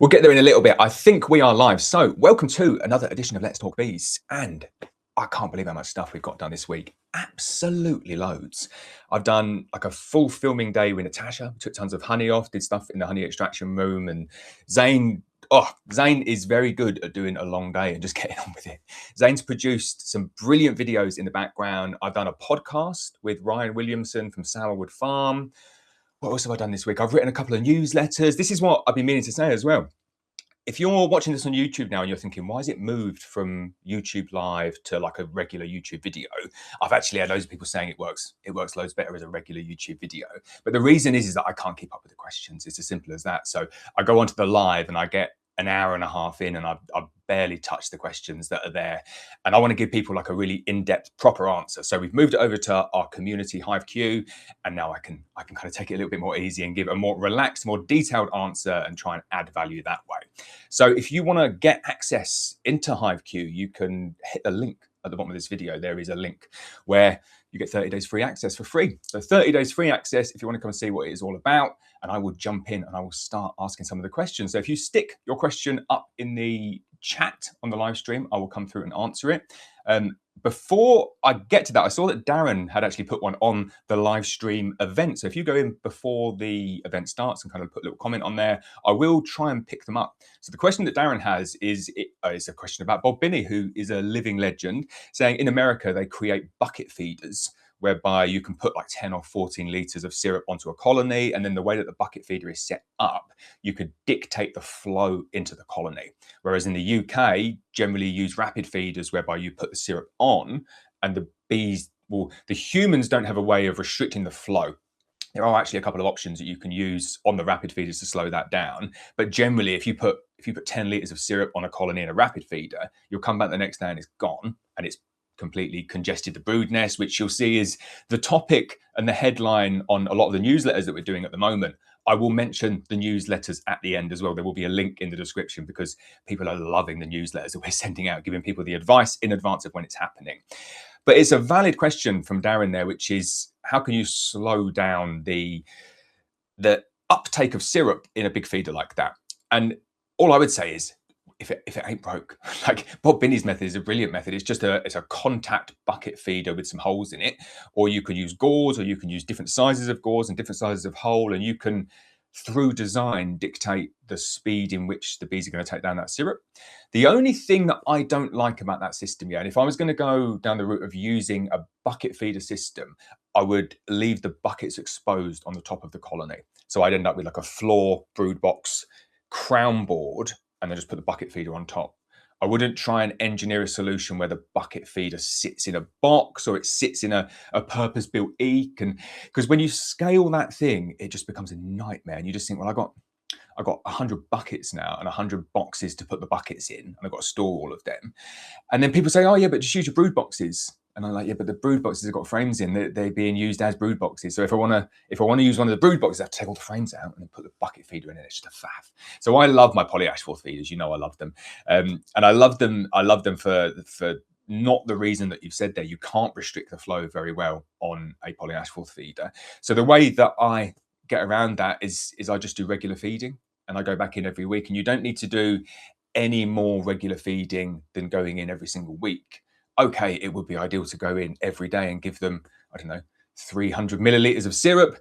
We'll get there in a little bit. I think we are live. So welcome to another edition of Let's Talk Bees. And I can't believe how much stuff we've got done this week. Absolutely loads. I've done like a full filming day with Natasha, took tons of honey off, did stuff in the honey extraction room. And Zane is very good at doing a long day and just getting on with it. Zane's produced some brilliant videos in the background. I've done a podcast with Ryan Williamson from Sourwood Farm. What else have I done this week? I've written a couple of newsletters. This is what I've been meaning to say as well. If you're watching this on YouTube now and you're thinking, why is it moved from YouTube Live to like a regular YouTube video? I've actually had loads of people saying it works loads better as a regular YouTube video. But the reason is that I can't keep up with the questions. It's as simple as that. So I go onto the live and I get an hour and a half in and I've barely touched the questions that are there. And I want to give people like a really in-depth, proper answer. So we've moved it over to our community HiveQ, and now I can kind of take it a little bit more easy and give a more relaxed, more detailed answer and try and add value that way. So if you want to get access into HiveQ, you can hit the link at the bottom of this video. There is a link where you get 30 days free access for free. So 30 days free access if you want to come and see what it is all about. And I will jump in and I will start asking some of the questions. So if you stick your question up in the chat on the live stream, I will come through and answer it. Before I get to that, I saw that Darren had actually put one on the live stream event. So if you go in before the event starts and kind of put a little comment on there, I will try and pick them up. So the question that Darren has is a question about Bob Binney, who is a living legend, saying in America, they create bucket feeders whereby you can put like 10 or 14 litres of syrup onto a colony. And then the way that the bucket feeder is set up, you could dictate the flow into the colony. Whereas in the UK, generally use rapid feeders whereby you put the syrup on and the bees the humans don't have a way of restricting the flow. There are actually a couple of options that you can use on the rapid feeders to slow that down. But generally, if you put 10 litres of syrup on a colony in a rapid feeder, you'll come back the next day and it's gone and it's completely congested the brood nest, which you'll see is the topic and the headline on a lot of the newsletters that we're doing at the moment. I will mention the newsletters at the end as well. There will be a link in the description because people are loving the newsletters that we're sending out, giving people the advice in advance of when it's happening. But it's a valid question from Darren there, which is how can you slow down the uptake of syrup in a big feeder like that? And all I would say is, if it ain't broke, like Bob Binney's method is a brilliant method. It's just it's a contact bucket feeder with some holes in it, or you can use gauze, or you can use different sizes of gauze and different sizes of hole, and you can, through design, dictate the speed in which the bees are going to take down that syrup. The only thing that I don't like about that system yet, and if I was going to go down the route of using a bucket feeder system, I would leave the buckets exposed on the top of the colony. So I'd end up with like a floor brood box crown board, and then just put the bucket feeder on top. I wouldn't try and engineer a solution where the bucket feeder sits in a box or it sits in a purpose-built eek. And because when you scale that thing, it just becomes a nightmare. And you just think, well, I got 100 buckets now and 100 boxes to put the buckets in, and I've got to store all of them. And then people say, oh yeah, but just use your brood boxes. And I'm like, yeah, but the brood boxes have got frames in. They're being used as brood boxes. So if I want to use one of the brood boxes, I have to take all the frames out and then put the bucket feeder in, and it's just a faff. So I love my poly ash feeders. You know, I love them, and I love them. I love them for not the reason that you've said there. You can't restrict the flow very well on a poly ash feeder. So the way that I get around that is I just do regular feeding, and I go back in every week. And you don't need to do any more regular feeding than going in every single week. Okay, it would be ideal to go in every day and give them, I don't know, 300 milliliters of syrup.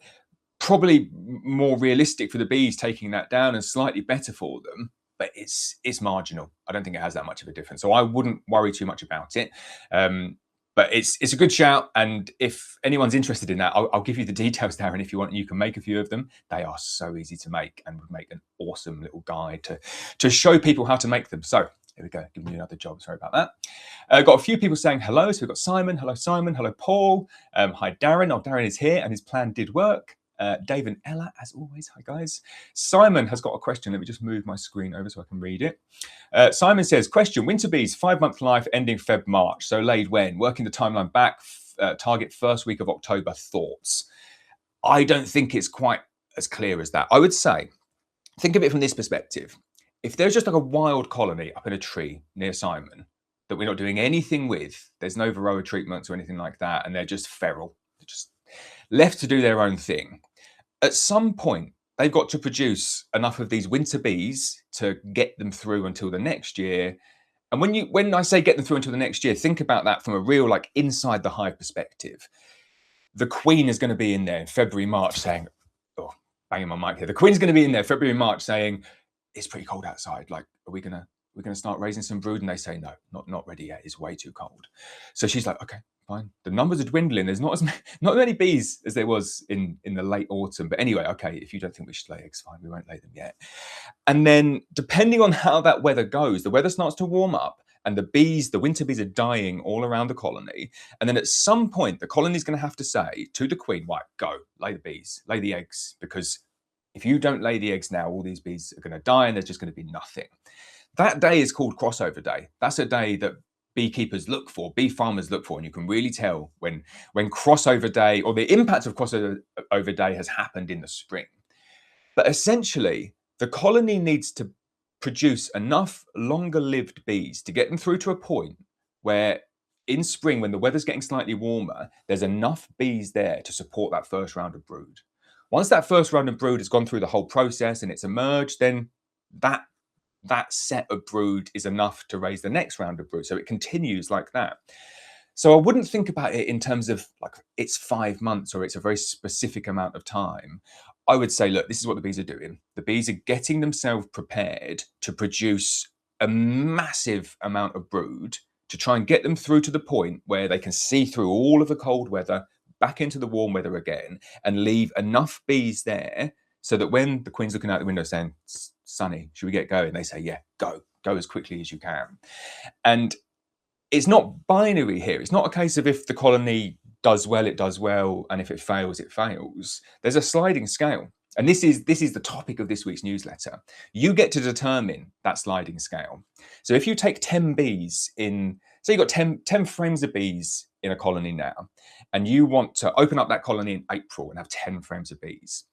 Probably more realistic for the bees taking that down and slightly better for them, but it's marginal. I don't think it has that much of a difference. So I wouldn't worry too much about it. But it's a good shout. And if anyone's interested in that, I'll give you the details, Darren, if you want. You can make a few of them. They are so easy to make and would make an awesome little guide to show people how to make them. So here we go, giving you another job. Sorry about that. Got a few people saying hello. So we've got Simon. Hello, Simon. Hello, Paul. Hi, Darren. Oh, Darren is here and his plan did work. Dave and Ella, as always. Hi, guys. Simon has got a question. Let me just move my screen over so I can read it. Simon says, question, winter bees, 5-month life ending Feb, March. So laid when? Working the timeline back, target first week of October. Thoughts? I don't think it's quite as clear as that. I would say, think of it from this perspective. If there's just like a wild colony up in a tree near Simon that we're not doing anything with, there's no varroa treatments or anything like that, and they're just feral, they're just left to do their own thing. At some point, they've got to produce enough of these winter bees to get them through until the next year. And when I say get them through until the next year, think about that from a real like inside the hive perspective. The queen is going to be in there in February, March saying, oh, banging my mic here. The queen's going to be in there February, March saying, it's pretty cold outside. Like, we're gonna start raising some brood? And they say, no, not ready yet. It's way too cold. So she's like, okay, fine. The numbers are dwindling. There's not many bees as there was in the late autumn. But anyway, okay, if you don't think we should lay eggs, fine, we won't lay them yet. And then depending on how that weather goes, the weather starts to warm up and the winter bees are dying all around the colony. And then at some point, the colony is going to have to say to the queen, right, go, lay the bees, lay the eggs, because if you don't lay the eggs now, all these bees are going to die and there's just going to be nothing. That day is called crossover day. That's a day that beekeepers look for, bee farmers look for, and you can really tell when crossover day or the impact of crossover day has happened in the spring. But essentially, the colony needs to produce enough longer-lived bees to get them through to a point where in spring, when the weather's getting slightly warmer, there's enough bees there to support that first round of brood. Once that first round of brood has gone through the whole process and it's emerged, then that set of brood is enough to raise the next round of brood. So it continues like that. So I wouldn't think about it in terms of like it's 5 months or it's a very specific amount of time. I would say, look, this is what the bees are doing. The bees are getting themselves prepared to produce a massive amount of brood to try and get them through to the point where they can see through all of the cold weather, back into the warm weather again, and leave enough bees there so that when the queen's looking out the window saying, sunny, should we get going? They say, yeah, go as quickly as you can. And it's not binary here. It's not a case of if the colony does well, it does well, and if it fails, it fails. There's a sliding scale. And this is the topic of this week's newsletter. You get to determine that sliding scale. So if you take 10 bees in, so you've got 10 frames of bees in a colony now, and you want to open up that colony in April and have 10 frames of bees,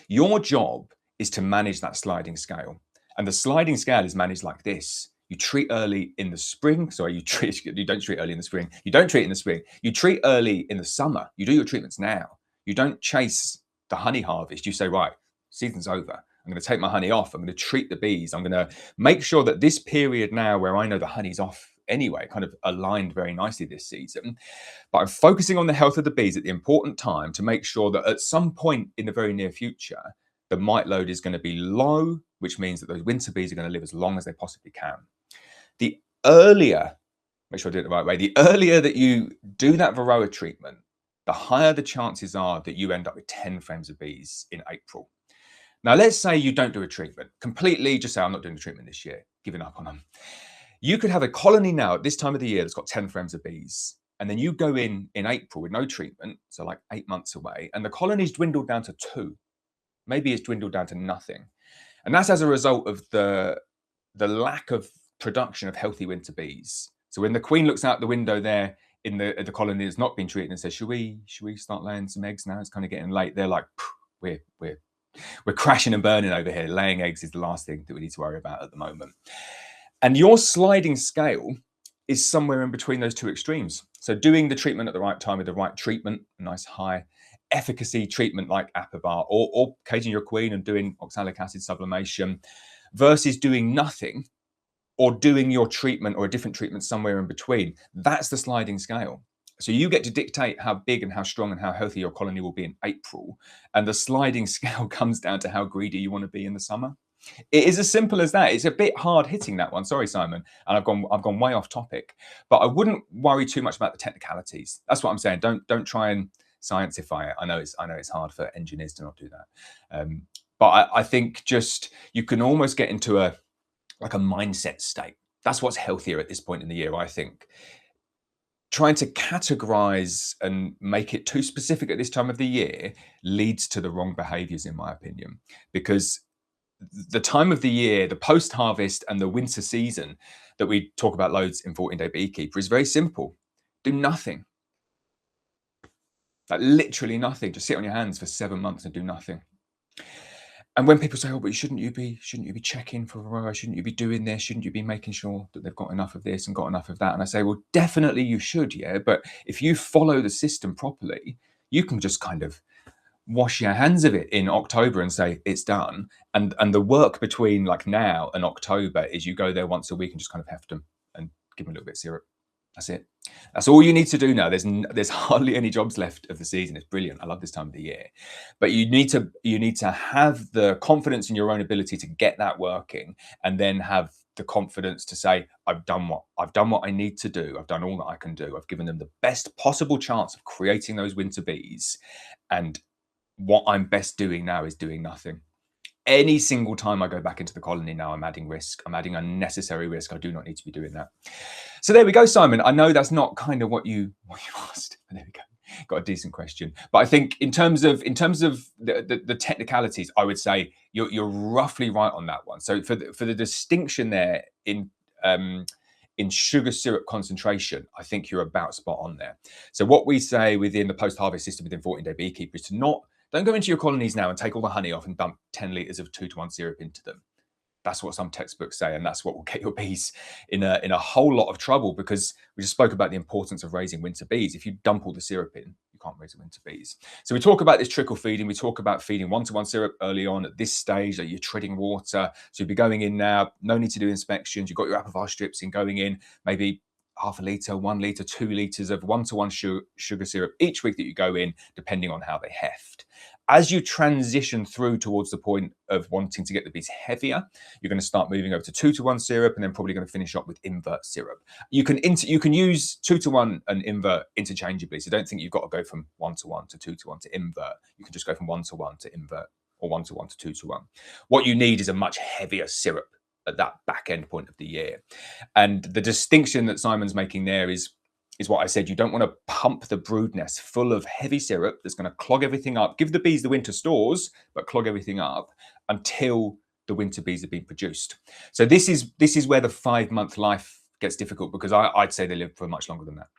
your job is to manage that sliding scale. And the sliding scale is managed like this. You treat early in the spring. Sorry, you don't treat early in the spring. You don't treat in the spring. You treat early in the summer. You do your treatments now. You don't chase the honey harvest. You say, right, season's over. I'm going to take my honey off. I'm going to treat the bees. I'm going to make sure that this period now where I know the honey's off anyway, kind of aligned very nicely this season. But I'm focusing on the health of the bees at the important time to make sure that at some point in the very near future, the mite load is going to be low, which means that those winter bees are going to live as long as they possibly can. The earlier, make sure I do it the right way, the earlier that you do that varroa treatment, the higher the chances are that you end up with 10 frames of bees in April. Now, let's say you don't do a treatment, completely just say, I'm not doing the treatment this year, giving up on them. You could have a colony now at this time of the year that's got 10 frames of bees. And then you go in April with no treatment, so like 8 months away, and the colony's dwindled down to 2. Maybe it's dwindled down to nothing. And that's as a result of the lack of production of healthy winter bees. So when the queen looks out the window there in the colony that's not been treated and says, should we start laying some eggs now? It's kind of getting late. They're like, we're crashing and burning over here. Laying eggs is the last thing that we need to worry about at the moment. And your sliding scale is somewhere in between those two extremes. So doing the treatment at the right time with the right treatment, a nice high efficacy treatment like Apivar, or caging your queen and doing oxalic acid sublimation, versus doing nothing or doing your treatment or a different treatment somewhere in between. That's the sliding scale. So you get to dictate how big and how strong and how healthy your colony will be in April. And the sliding scale comes down to how greedy you want to be in the summer. It is as simple as that. It's a bit hard hitting, that one. Sorry, Simon. And I've gone way off topic. But I wouldn't worry too much about the technicalities. That's what I'm saying. Don't try and scientify it. I know it's hard for engineers to not do that. But I think just you can almost get into a mindset state. That's what's healthier at this point in the year, I think. Trying to categorize and make it too specific at this time of the year leads to the wrong behaviors, in my opinion, because the time of the year, the post-harvest and the winter season that we talk about loads in 14-Day Beekeeper is very simple. Do nothing. Like literally nothing. Just sit on your hands for 7 months and do nothing. And when people say, oh, but shouldn't you be checking for varroa? Shouldn't you be doing this? Shouldn't you be making sure that they've got enough of this and got enough of that? And I say, well, definitely you should, yeah. But if you follow the system properly, you can just kind of wash your hands of it in October and say it's done. And the work between like now and October is you go there once a week and just kind of heft them and give them a little bit of syrup. That's it. That's all you need to do now. There's hardly any jobs left of the season. It's brilliant. I love this time of the year. But you need to have the confidence in your own ability to get that working, and then have the confidence to say, I've done what I need to do. I've done all that I can do. I've given them the best possible chance of creating those winter bees. And what I'm best doing now is doing nothing. Any single time I go back into the colony now, I'm adding risk. I'm adding unnecessary risk. I do not need to be doing that. So there we go, Simon. I know that's not kind of what you asked, but there we go. Got a decent question. But I think in terms of the technicalities, I would say you're roughly right on that one. So for the distinction there in sugar syrup concentration, I think you're about spot on there. So what we say within the post-harvest system within 14-day beekeeper is to don't go into your colonies now and take all the honey off and dump 10 litres of 2-to-1 syrup into them. That's what some textbooks say, and that's what will get your bees in a whole lot of trouble, because we just spoke about the importance of raising winter bees. If you dump all the syrup in, you can't raise the winter bees. So we talk about this trickle feeding. We talk about feeding 1-to-1 syrup early on at this stage, that you're treading water. So you'll be going in now, no need to do inspections. You've got your apivar strips in going in, maybe half a litre, 1 litre, 2 litres of 1-to-1 sugar syrup each week that you go in, depending on how they heft. As you transition through towards the point of wanting to get the bees heavier, you're going to start moving over to 2-to-1 syrup, and then probably going to finish up with invert syrup. You can use 2-to-1 and invert interchangeably. So don't think you've got to go from 1-to-1 to 2-to-1 to invert. You can just go from 1-to-1 to invert, or 1-to-1 to 2-to-1. What you need is a much heavier syrup at that back end point of the year. And the distinction that Simon's making there is what I said. You don't want to pump the brood nest full of heavy syrup that's going to clog everything up, give the bees the winter stores, but clog everything up until the winter bees have been produced. So this is where the 5-month life gets difficult, because I'd say they live for much longer than that.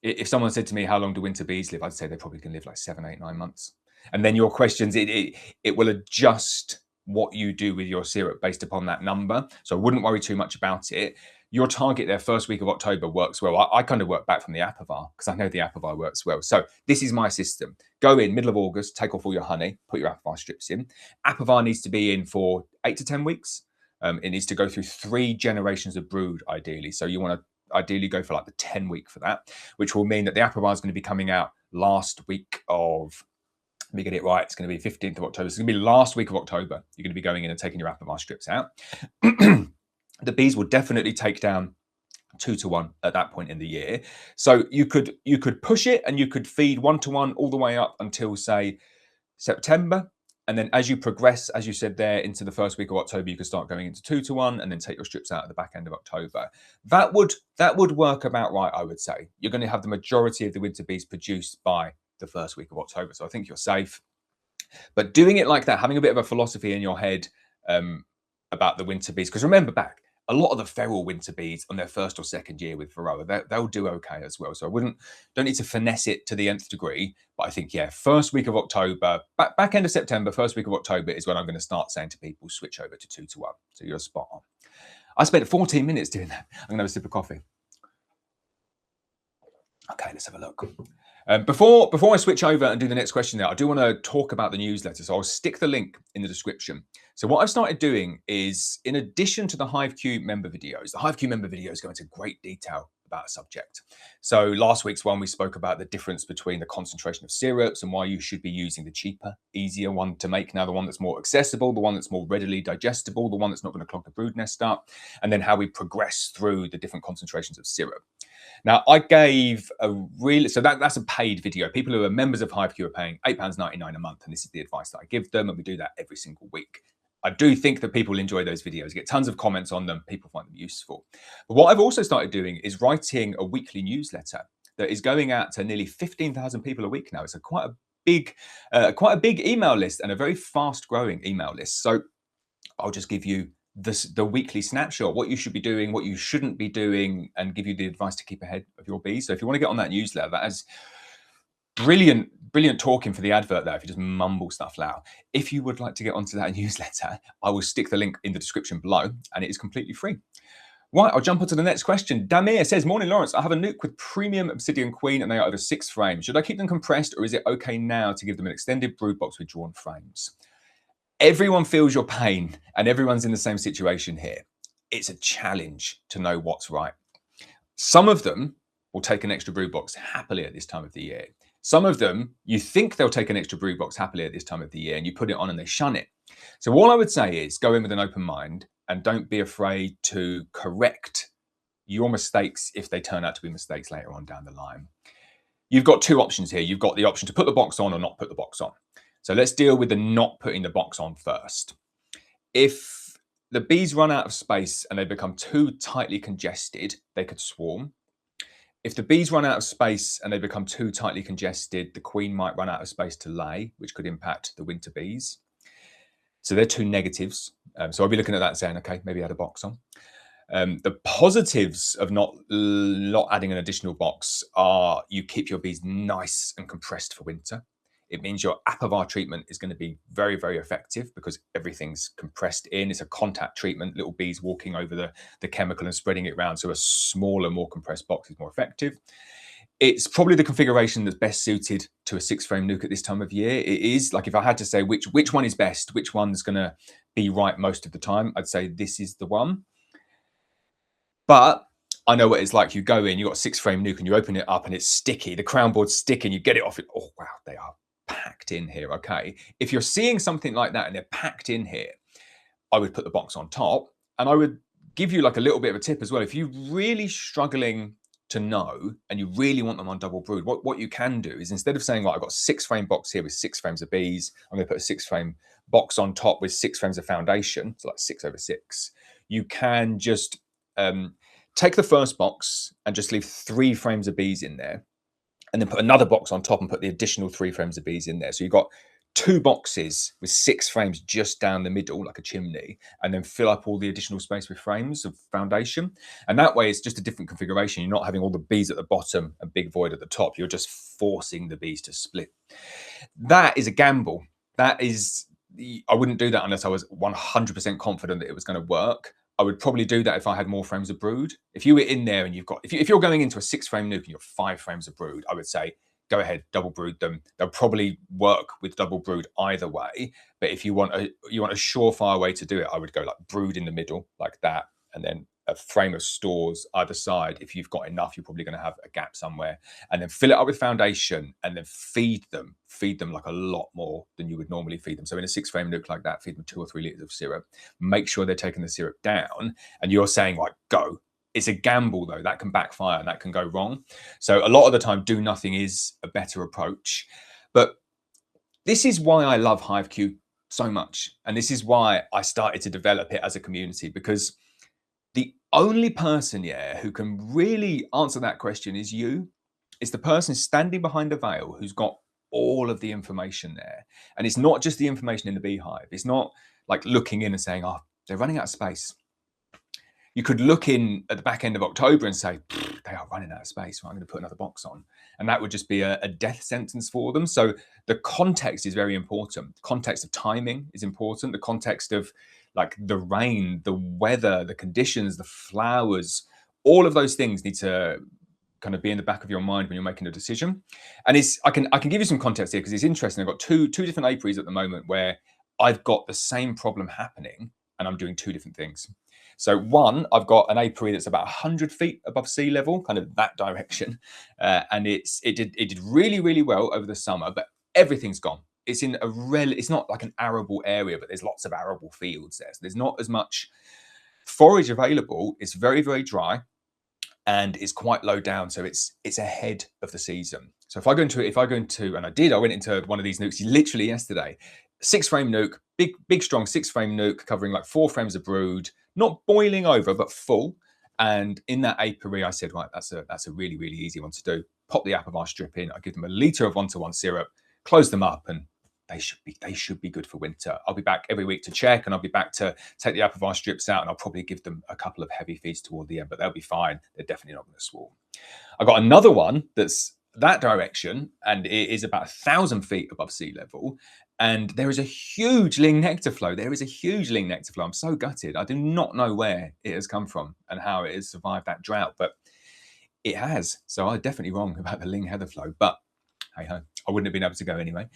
If someone said to me, how long do winter bees live? I'd say they probably can live like 7, 8, 9 months. And then your questions, it will adjust what you do with your syrup based upon that number. So I wouldn't worry too much about it. Your target there, first week of October, works well. I kind of work back from the apivar, because I know the apivar works well. So this is my system. Go in middle of August, take off all your honey, put your apivar strips in. Apivar needs to be in for 8 to 10 weeks. It needs to go through 3 generations of brood, ideally. So you want to ideally go for like the 10 week for that, which will mean that the apivar is going to be coming out last week of, let me get it right, it's going to be 15th of October. It's going to be last week of October. You're going to be going in and taking your apivar strips out. The bees will definitely take down 2-to-1 at that point in the year. So you could push it, and you could feed 1-to-1 all the way up until, say, September. And then as you progress, as you said there, into the first week of October, you could start going into 2-to-1 and then take your strips out at the back end of October. That would work about right, I would say. You're going to have the majority of the winter bees produced by the first week of October. So I think you're safe. But doing it like that, having a bit of a philosophy in your head about the winter bees, because remember back, a lot of the feral winter bees on their first or second year with varroa, they'll do okay as well. So don't need to finesse it to the nth degree. But I think, yeah, first week of October, back end of September, first week of October is when I'm going to start saying to people, switch over to 2-to-1. So you're spot on. I spent 14 minutes doing that. I'm going to have a sip of coffee. Okay, let's have a look. Before I switch over and do the next question there, I do want to talk about the newsletter. So I'll stick the link in the description. So what I've started doing is, in addition to the HiveQ member videos, the HiveQ member videos go into great detail about a subject. So last week's one, we spoke about the difference between the concentration of syrups and why you should be using the cheaper, easier one to make now, the one that's more accessible, the one that's more readily digestible, the one that's not going to clog the brood nest up, and then how we progress through the different concentrations of syrup. Now, I gave so that's a paid video. People who are members of HiveQ are paying £8.99 a month, and this is the advice that I give them, and we do that every single week. I do think that people enjoy those videos. You get tons of comments on them. People find them useful. But what I've also started doing is writing a weekly newsletter that is going out to nearly 15,000 people a week now. It's quite a big email list, and a very fast-growing email list. So I'll just give you the weekly snapshot, what you should be doing, what you shouldn't be doing, and give you the advice to keep ahead of your bees. So if you want to get on that newsletter, that is brilliant talking for the advert there, if you just mumble stuff loud. If you would like to get onto that newsletter, I will stick the link in the description below, and it is completely free. Right, I'll jump on to the next question. Damir says, morning, Lawrence. I have a nuke with premium obsidian queen and they are over 6 frames. Should I keep them compressed or is it okay now to give them an extended brood box with drawn frames? Everyone feels your pain and everyone's in the same situation here. It's a challenge to know what's right. Some of them will take an extra brood box happily at this time of the year. Some of them, you think they'll take an extra brood box happily at this time of the year and you put it on and they shun it. So all I would say is go in with an open mind and don't be afraid to correct your mistakes if they turn out to be mistakes later on down the line. You've got 2 options here. You've got the option to put the box on or not put the box on. So let's deal with the not putting the box on first. If the bees run out of space and they become too tightly congested, they could swarm. If the bees run out of space and they become too tightly congested, the queen might run out of space to lay, which could impact the winter bees. So they're 2 negatives. So I'll be looking at that and saying, okay, maybe add a box on. The positives of not adding an additional box are you keep your bees nice and compressed for winter. It means your apiary treatment is going to be very, very effective because everything's compressed in. It's a contact treatment, little bees walking over the chemical and spreading it around. So a smaller, more compressed box is more effective. It's probably the configuration that's best suited to a 6-frame nuke at this time of year. It is, like if I had to say which one is best, which one's going to be right most of the time, I'd say this is the one. But I know what it's like. You go in, you've got a 6-frame nuke and you open it up and it's sticky. The crown board's sticky and you get it off. Oh, wow, they are packed in here, okay? If you're seeing something like that and they're packed in here, I would put the box on top. And I would give you like a little bit of a tip as well. If you're really struggling to know and you really want them on double brood, what you can do is instead of saying, well, I've got a 6-frame box here with 6 frames of bees, I'm going to put a 6-frame box on top with 6 frames of foundation, so like 6 over 6. You can just take the first box and just leave 3 frames of bees in there, and then put another box on top and put the additional 3 frames of bees in there. So you've got 2 boxes with 6 frames just down the middle, like a chimney, and then fill up all the additional space with frames of foundation. And that way it's just a different configuration. You're not having all the bees at the bottom and big void at the top. You're just forcing the bees to split. That is a gamble. I wouldn't do that unless I was 100% confident that it was going to work. I would probably do that if I had more frames of brood. If you were in there and if you're going into a 6-frame nuke and you're 5 frames of brood, I would say, go ahead, double brood them. They'll probably work with double brood either way. But if you want a surefire way to do it, I would go like brood in the middle like that, and then a frame of stores either side. If you've got enough, you're probably going to have a gap somewhere, and then fill it up with foundation and then feed them like a lot more than you would normally feed them. So in a 6-frame nuke like that, feed them 2 or 3 liters of syrup. Make sure they're taking the syrup down, and you're saying like, go. It's a gamble though, that can backfire and that can go wrong. So a lot of the time, do nothing is a better approach. But this is why I love HiveQ so much. And this is why I started to develop it as a community, because the only person, who can really answer that question is you. It's the person standing behind the veil who's got all of the information there. And it's not just the information in the beehive. It's not like looking in and saying, oh, they're running out of space. You could look in at the back end of October and say, they are running out of space. Well, I'm going to put another box on. And that would just be a death sentence for them. So the context is very important. The context of timing is important. The context of like the rain, the weather, the conditions, the flowers, all of those things need to kind of be in the back of your mind when you're making a decision. And I can give you some context here because it's interesting. I've got two different apiaries at the moment where I've got the same problem happening and I'm doing 2 different things. So one, I've got an apiary that's about 100 feet above sea level, kind of that direction. And it did really, really well over the summer, but everything's gone. It's in it's not like an arable area, but there's lots of arable fields there. So there's not as much forage available. It's very, very dry and it's quite low down. So it's ahead of the season. So if I go into, and I went into one of these nukes literally yesterday, 6-frame nuke, big, strong 6-frame nuke covering like 4 frames of brood, not boiling over, but full. And in that apiary, I said, right, that's a really, really easy one to do. Pop the apivar strip in. I give them a litre of 1-to-1 syrup, close them up, and they should be good for winter. I'll be back every week to check, and I'll be back to take the apivar strips out, and I'll probably give them a couple of heavy feeds toward the end, but they'll be fine. They're definitely not going to swarm. I've got another one that's that direction, and it is about 1,000 feet above sea level, And there is a huge ling nectar flow. There is a huge ling nectar flow. I'm so gutted. I do not know where it has come from and how it has survived that drought, but it has. So I'm definitely wrong about the ling heather flow, but hey ho, I wouldn't have been able to go anyway.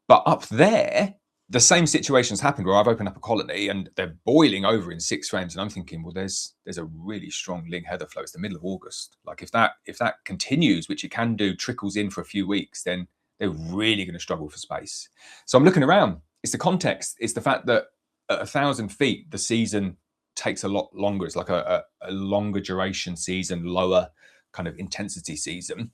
But up there, the same situation's happened where I've opened up a colony and they're boiling over in 6 frames, and I'm thinking, well, there's a really strong ling heather flow. It's the middle of August. Like if that continues, which it can do, trickles in for a few weeks, then they're really going to struggle for space. So I'm looking around. It's the context. It's the fact that at 1,000 feet, the season takes a lot longer. It's like a longer duration season, lower kind of intensity season.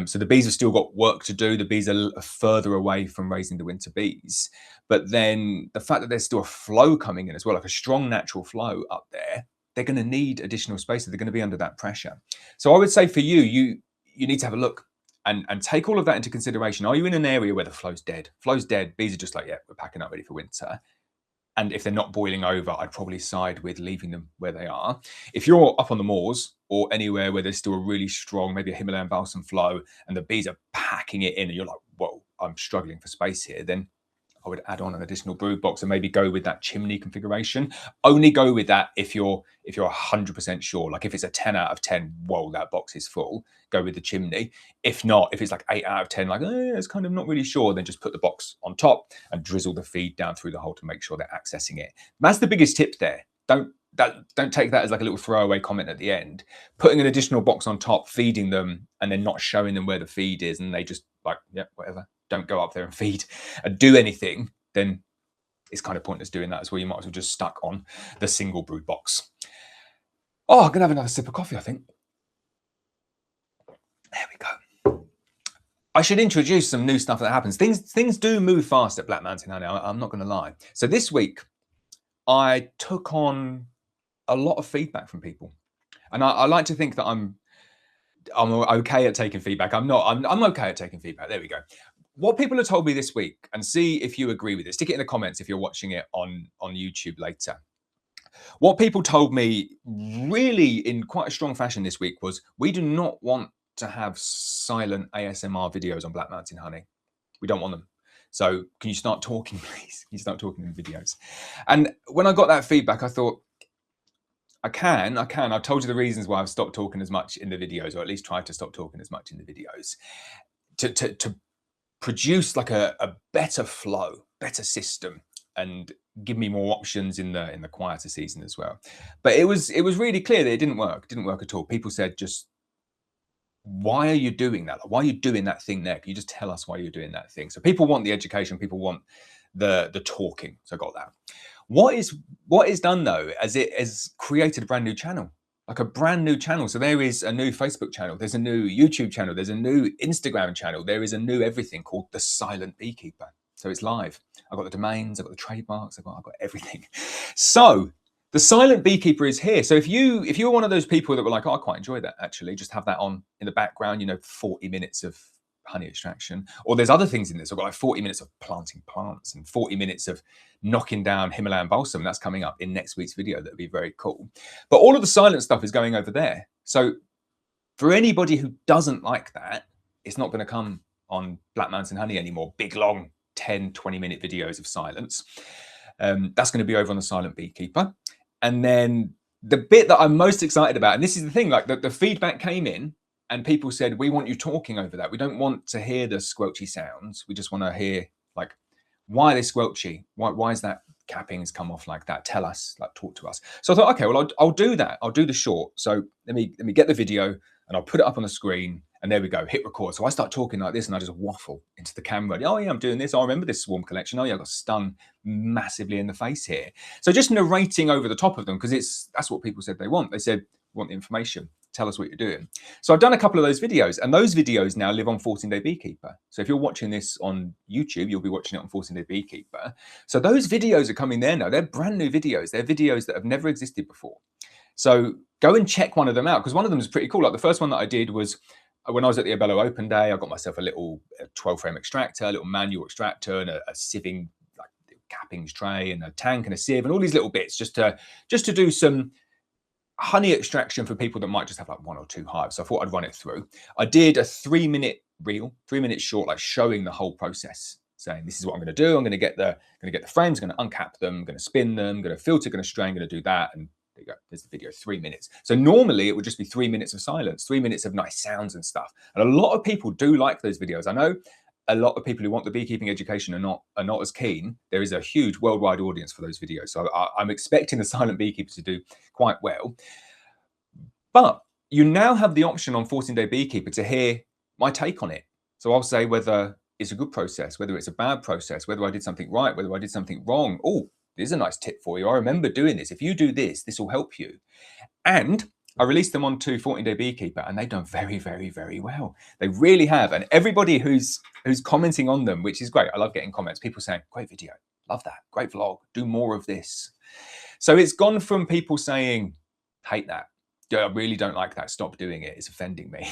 So the bees have still got work to do. The bees are further away from raising the winter bees. But then the fact that there's still a flow coming in as well, like a strong natural flow up there, they're going to need additional space. So they're going to be under that pressure. So I would say for you, you need to have a look and take all of that into consideration. Are you in an area where the flow's dead? Flow's dead. Bees are just like, yeah, we're packing up ready for winter. And if they're not boiling over, I'd probably side with leaving them where they are. If you're up on the moors or anywhere where there's still a really strong, maybe a Himalayan balsam flow, and the bees are packing it in, and you're like, whoa, I'm struggling for space here, then I would add on an additional brood box and maybe go with that chimney configuration. Only go with that if you're 100% sure. Like if it's a 10 out of 10, whoa, that box is full, go with the chimney. If not, if it's like 8 out of 10, like it's kind of not really sure, then just put the box on top and drizzle the feed down through the hole to make sure they're accessing it. That's the biggest tip there. Don't take that as like a little throwaway comment at the end. Putting an additional box on top, feeding them, and then not showing them where the feed is, and they just like, yeah, whatever, don't go up there and feed and do anything, then it's kind of pointless doing that as well. You might as well just stuck on the single brood box. Oh, I'm gonna have another sip of coffee, I think. There we go. I should introduce some new stuff that happens. Things do move fast at Black Mountain Honey, I'm not gonna lie. So this week I took on a lot of feedback from people, and I like to think that I'm okay at taking feedback. I'm not. I'm okay at taking feedback. There we go. What people have told me this week, and see if you agree with it. Stick it in the comments if you're watching it on YouTube later. What people told me really in quite a strong fashion this week was, we do not want to have silent ASMR videos on Black Mountain Honey. We don't want them. So can you start talking, please? Can you start talking in videos? And when I got that feedback, I thought, I can. I've told you the reasons why I've stopped talking as much in the videos, or at least tried to stop talking as much in the videos, to produce like a better flow, better system, and give me more options in the quieter season as well. But it was really clear that it didn't work. Didn't work at all. People said, just, why are you doing that? Like, why are you doing that thing there? Can you just tell us why you're doing that thing? So people want the education. People want the talking. So I got that. What is done though, as it has created a brand new channel, like a brand new channel. So there is a new Facebook channel, there's a new YouTube channel, there's a new Instagram channel, there is a new everything called the Silent Beekeeper. So it's live. I've got the domains, I've got the trademarks, I've got everything. So the Silent Beekeeper is here. So if you're one of those people that were like, oh, I quite enjoy that actually, just have that on in the background, 40 minutes of honey extraction, or there's other things in this. I've got like 40 minutes of planting plants and 40 minutes of knocking down Himalayan balsam. That's coming up in next week's video. That'd be very cool. But all of the silent stuff is going over there. So for anybody who doesn't like that, it's not going to come on Black Mountain Honey anymore. Big, long 10-20 minute videos of silence. That's going to be over on the Silent Beekeeper. And then the bit that I'm most excited about, and this is the thing, like the feedback came in, and people said, we want you talking over that. We don't want to hear the squelchy sounds. We just want to hear, like, why are they squelchy? Why is that cappings come off like that? Tell us, like, talk to us. So I thought, okay, well, I'll do that. I'll do the short. So let me get the video and I'll put it up on the screen, and there we go, hit record. So I start talking like this and I just waffle into the camera. Oh yeah, I'm doing this. Oh, I remember this swarm collection. Oh yeah, I got stung massively in the face here. So just narrating over the top of them, because that's what people said they want. They said, want the information. Tell us what you're doing. So I've done a couple of those videos, and those videos now live on 14 Day Beekeeper. So if you're watching this on YouTube, you'll be watching it on 14 Day Beekeeper. So those videos are coming there now. They're brand new videos. They're videos that have never existed before. So go and check one of them out, because one of them is pretty cool. Like the first one that I did was when I was at the Abello Open Day. I got myself a little 12 frame extractor, a little manual extractor, and a sieving, like, cappings tray, and a tank and a sieve, and all these little bits just to do some honey extraction for people that might just have like 1 or 2 hives. So I thought I'd run it through. I did a 3-minute reel, 3 minutes short, like showing the whole process. saying this is what I'm going to do. I'm going to get the frames, I'm going to uncap them, I'm going to spin them, I'm going to filter, going to strain, going to do that. And there you go. There's the video, 3 minutes. So normally it would just be 3 minutes of silence, 3 minutes of nice sounds and stuff. And a lot of people do like those videos. I know a lot of people who want the beekeeping education are not as keen. There is a huge worldwide audience for those videos. So I'm expecting the Silent Beekeeper to do quite well. But you now have the option on 14-Day Beekeeper to hear my take on it. So I'll say whether it's a good process, whether it's a bad process, whether I did something right, whether I did something wrong. Oh, there's a nice tip for you. I remember doing this. If you do this, this will help you. And I released them onto 14-Day Beekeeper, and they've done very, very, very well. They really have. And everybody who's commenting on them, which is great. I love getting comments. People saying, great video. Love that. Great vlog. Do more of this. So it's gone from people saying, hate that. I really don't like that. Stop doing it. It's offending me.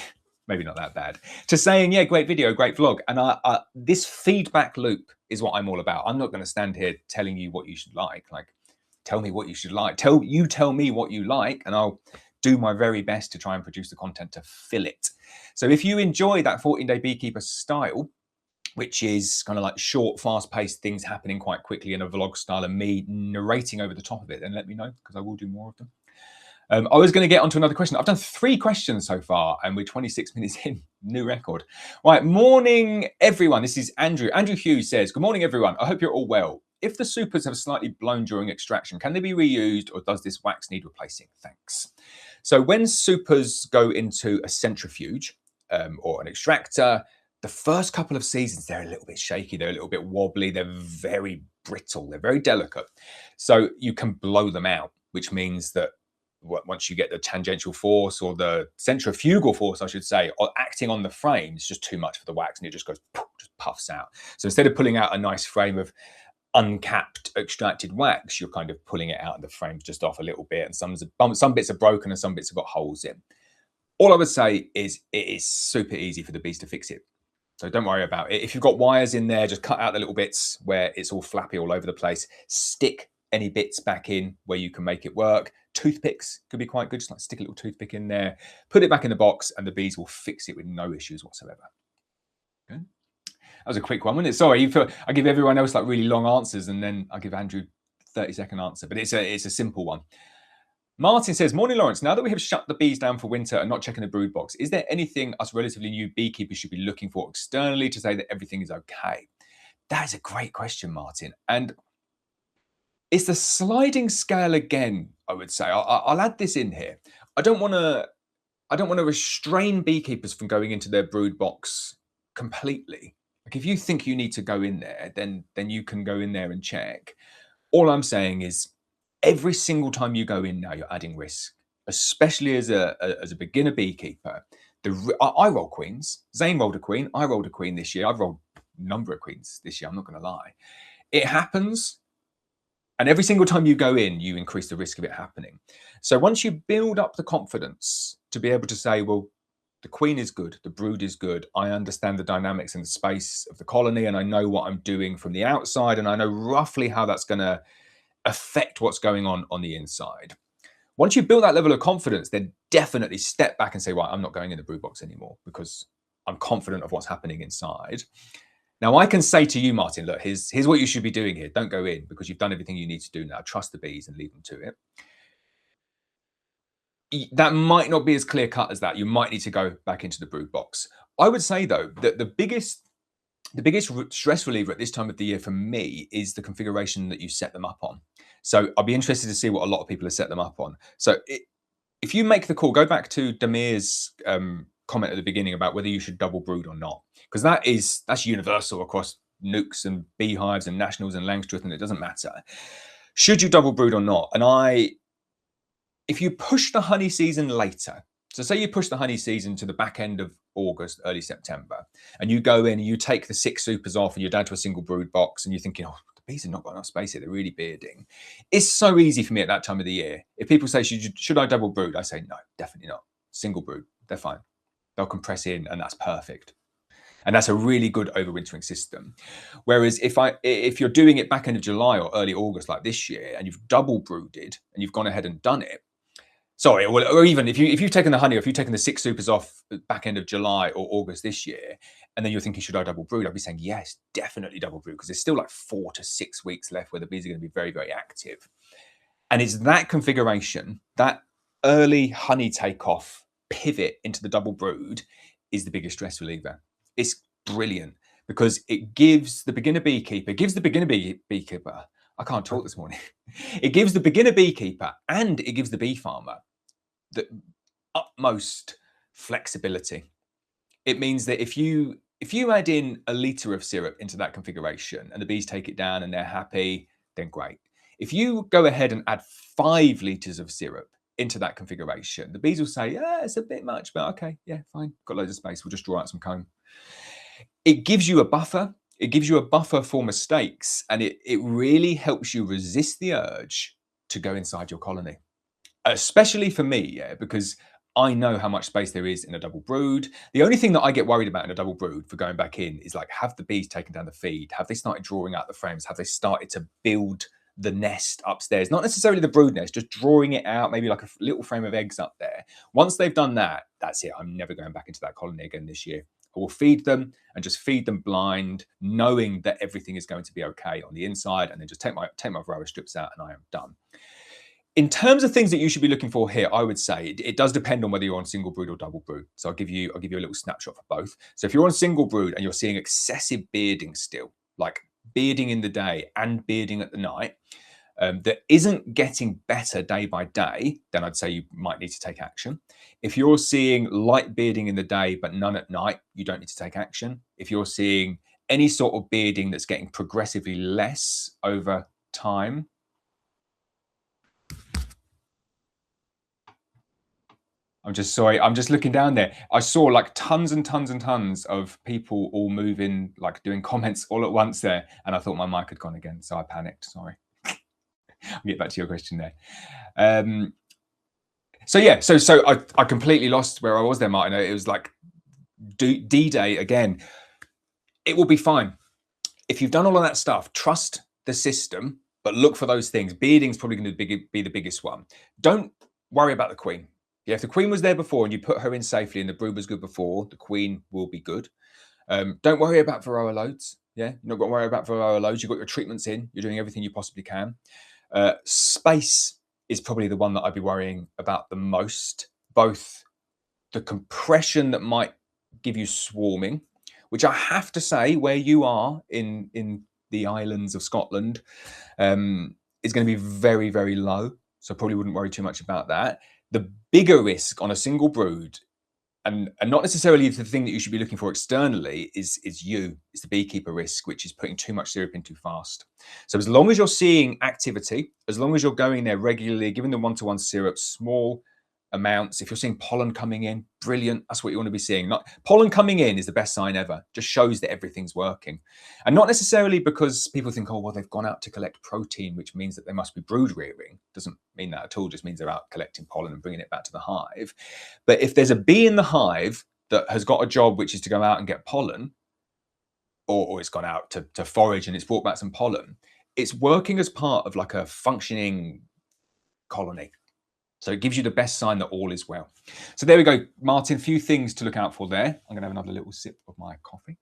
Maybe not that bad. To saying, yeah, great video, great vlog. And this feedback loop is what I'm all about. I'm not going to stand here telling you what you should like. Like, tell me what you should like. Tell me what you like, and I'll do my very best to try and produce the content to fill it. So if you enjoy that 14-Day Beekeeper style, which is kind of like short, fast-paced things happening quite quickly in a vlog style and me narrating over the top of it, then let me know, because I will do more of them. I was going to get onto another question. I've done 3 questions so far, and we're 26 minutes in. New record. Right, morning, everyone. This is Andrew. Andrew Hughes says, good morning, everyone. I hope you're all well. If the supers have slightly blown during extraction, can they be reused, or does this wax need replacing? Thanks. So when supers go into a centrifuge or an extractor, the first couple of seasons, they're a little bit shaky. They're a little bit wobbly. They're very brittle. They're very delicate. So you can blow them out, which means that once you get the tangential force, or the centrifugal force, I should say, or acting on the frame, it's just too much for the wax, and it just goes, just puffs out. So instead of pulling out a nice frame of uncapped extracted wax, you're kind of pulling it out, and the frame's just off a little bit, and some bits are broken and some bits have got holes in. All I would say is it is super easy for the bees to fix it. So don't worry about it. If you've got wires in there, just cut out the little bits where it's all flappy all over the place. Stick any bits back in where you can make it work. Toothpicks could be quite good. Just like stick a little toothpick in there, put it back in the box, and the bees will fix it with no issues whatsoever. Okay. That was a quick one, wasn't it? Sorry, I give everyone else like really long answers, and then I give Andrew 30-second answer, but it's a simple one. Martin says, morning, Lawrence. Now that we have shut the bees down for winter and not checking the brood box, is there anything us relatively new beekeepers should be looking for externally to say that everything is okay? That is a great question, Martin. And it's the sliding scale again, I would say. I'll add this in here. I don't want to restrain beekeepers from going into their brood box completely. Like, if you think you need to go in there, then you can go in there and check. All I'm saying is, every single time you go in now, you're adding risk, especially as a beginner beekeeper. I roll queens. Zane rolled a queen. I rolled a queen this year. I've rolled a number of queens this year. I'm not going to lie. It happens. And every single time you go in, you increase the risk of it happening. So once you build up the confidence to be able to say, well, the queen is good, the brood is good, I understand the dynamics and the space of the colony, and I know what I'm doing from the outside, and I know roughly how that's going to affect what's going on the inside. Once you build that level of confidence, then definitely step back and say, right, I'm not going in the brood box anymore because I'm confident of what's happening inside. Now, I can say to you, Martin, look, here's what you should be doing here. Don't go in because you've done everything you need to do now. Trust the bees and leave them to it. That might not be as clear cut as that. You might need to go back into the brood box. I would say, though, that the biggest stress reliever at this time of the year for me is the configuration that you set them up on. So I'll be interested to see what a lot of people have set them up on. So if you make the call, go back to Damir's comment at the beginning about whether you should double brood or not, because that's universal across nukes and beehives and nationals and Langstroth, and it doesn't matter. Should you double brood or not? And if you push the honey season later, so say you push the honey season to the back end of August, early September, and you go in and you take the 6 supers off and you're down to a single brood box and you're thinking, oh, the bees have not got enough space here, they're really bearding. It's so easy for me at that time of the year. If people say, should I double brood? I say, no, definitely not. Single brood, they're fine. They'll compress in and that's perfect. And that's a really good overwintering system. Whereas if you're doing it back end of July or early August like this year, and you've double brooded and you've gone ahead and done it, Sorry, or even if you've taken the honey, or if you've taken the 6 supers off back end of July or August this year, and then you're thinking, should I double brood? I'd be saying yes, definitely double brood, because there's still like 4 to 6 weeks left where the bees are going to be very, very active. And it's that configuration, that early honey takeoff pivot into the double brood is the biggest stress reliever. It's brilliant because it gives the beginner beekeeper, I can't talk this morning. It gives the beginner beekeeper and it gives the bee farmer the utmost flexibility. It means that if you add in a litre of syrup into that configuration and the bees take it down and they're happy, then great. If you go ahead and add 5 litres of syrup into that configuration, the bees will say, yeah, it's a bit much, but okay, yeah, fine. Got loads of space. We'll just draw out some comb. It gives you a buffer. It gives you a buffer for mistakes, and it really helps you resist the urge to go inside your colony. Especially for me, yeah, because I know how much space there is in a double brood. The only thing that I get worried about in a double brood for going back in is like, have the bees taken down the feed? Have they started drawing out the frames? Have they started to build the nest upstairs? Not necessarily the brood nest, just drawing it out, maybe like a little frame of eggs up there. Once they've done that, that's it. I'm never going back into that colony again this year. I will feed them and just feed them blind, knowing that everything is going to be okay on the inside, and then just take my varroa strips out and I am done. In terms of things that you should be looking for here, I would say it does depend on whether you're on single brood or double brood. So I'll give you a little snapshot for both. So if you're on single brood and you're seeing excessive bearding still, like bearding in the day and bearding at the night, that isn't getting better day by day, then I'd say you might need to take action. If you're seeing light bearding in the day but none at night, you don't need to take action. If you're seeing any sort of bearding that's getting progressively less over time, I'm just sorry. I'm just looking down there. I saw like tons and tons and tons of people all moving, like doing comments all at once there. And I thought my mic had gone again. So I panicked. Sorry. I'll get back to your question there. So yeah, so I completely lost where I was there, Martin. It was like D-Day again. It will be fine. If you've done all of that stuff, trust the system, but look for those things. Bearding's probably going to be the biggest one. Don't worry about the queen. Yeah, if the queen was there before and you put her in safely and the brood was good before, the queen will be good. Don't worry about varroa loads. Yeah, you're not got to worry about varroa loads. You've got your treatments in. You're doing everything you possibly can. Space is probably the one that I'd be worrying about the most. Both the compression that might give you swarming, which I have to say, where you are in the islands of Scotland, is going to be very, very low. So probably wouldn't worry too much about that. The bigger risk on a single brood, and not necessarily the thing that you should be looking for externally, is it's the beekeeper risk, which is putting too much syrup in too fast. So as long as you're seeing activity, as long as you're going there regularly, giving them one-to-one syrup, small amounts. If you're seeing pollen coming in, brilliant. That's what you want to be seeing. Pollen coming in is the best sign ever. Just shows that everything's working. And not necessarily because people think, oh, well, they've gone out to collect protein, which means that they must be brood rearing. Doesn't mean that at all. Just means they're out collecting pollen and bringing it back to the hive. But if there's a bee in the hive that has got a job, which is to go out and get pollen, or it's gone out to forage and it's brought back some pollen, it's working as part of like a functioning colony. So it gives you the best sign that all is well. So there we go, Martin, a few things to look out for there. I'm going to have another little sip of my coffee.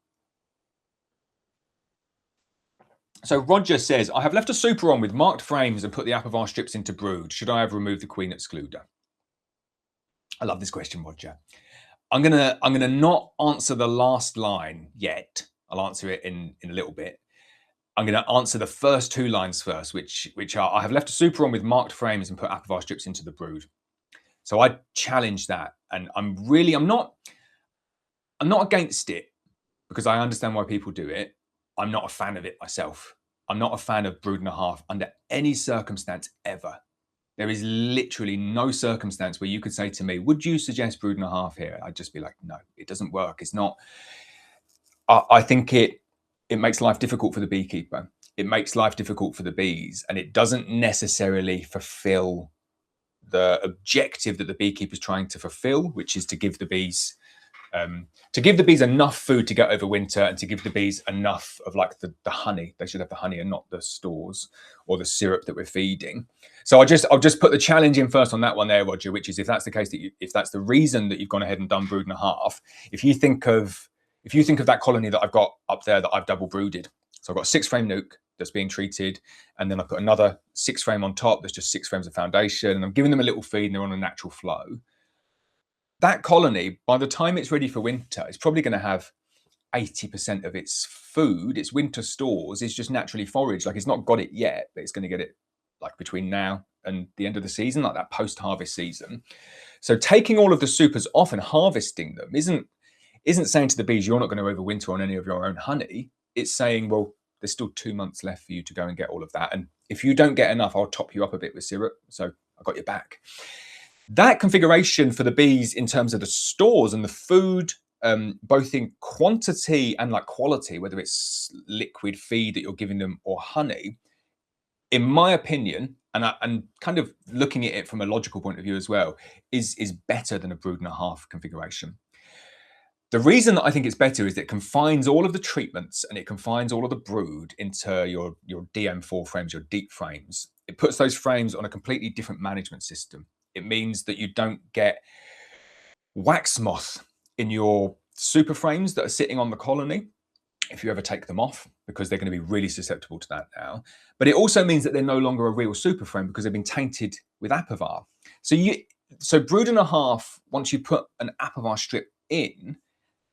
So Roger says, I have left a super on with marked frames and put the apivar strips into brood. Should I have removed the queen excluder? I love this question, Roger. I'm gonna not answer the last line yet. I'll answer it in a little bit. I'm going to answer the first 2 lines first, which are, I have left a super on with marked frames and put apivar strips into the brood. So I challenge that. And I'm not against it because I understand why people do it. I'm not a fan of it myself. I'm not a fan of brood and a half under any circumstance ever. There is literally no circumstance where you could say to me, would you suggest brood and a half here? I'd just be like, no, it doesn't work. It's not. I think it makes life difficult for the beekeeper. It makes life difficult for the bees, and it doesn't necessarily fulfill the objective that the beekeeper is trying to fulfill, which is to give the bees enough food to get over winter and to give the bees enough of like the honey. They should have the honey and not the stores or the syrup that we're feeding. So I'll just put the challenge in first on that one there, Roger, which is if that's the case, if that's the reason that you've gone ahead and done brood and a half, if you think of that colony that I've got up there that I've double brooded, so I've got a 6-frame nuke that's being treated, and then I've got another 6-frame on top that's just 6 frames of foundation, and I'm giving them a little feed and they're on a natural flow. That colony, by the time it's ready for winter, it's probably going to have 80% of its food, its winter stores, is just naturally foraged. Like, it's not got it yet, but it's going to get it like between now and the end of the season, like that post-harvest season. So taking all of the supers off and harvesting them isn't saying to the bees you're not going to overwinter on any of your own honey. It's saying, well, there's still 2 months left for you to go and get all of that. And if you don't get enough, I'll top you up a bit with syrup. So I got your back. That configuration for the bees in terms of the stores and the food, both in quantity and like quality, whether it's liquid feed that you're giving them or honey, in my opinion, and kind of looking at it from a logical point of view as well, is better than a brood and a half configuration. The reason that I think it's better is that it confines all of the treatments and it confines all of the brood into your DM4 frames, your deep frames. It puts those frames on a completely different management system. It means that you don't get wax moth in your super frames that are sitting on the colony if you ever take them off, because they're going to be really susceptible to that now. But it also means that they're no longer a real super frame because they've been tainted with apivar. So brood and a half, once you put an apivar strip in,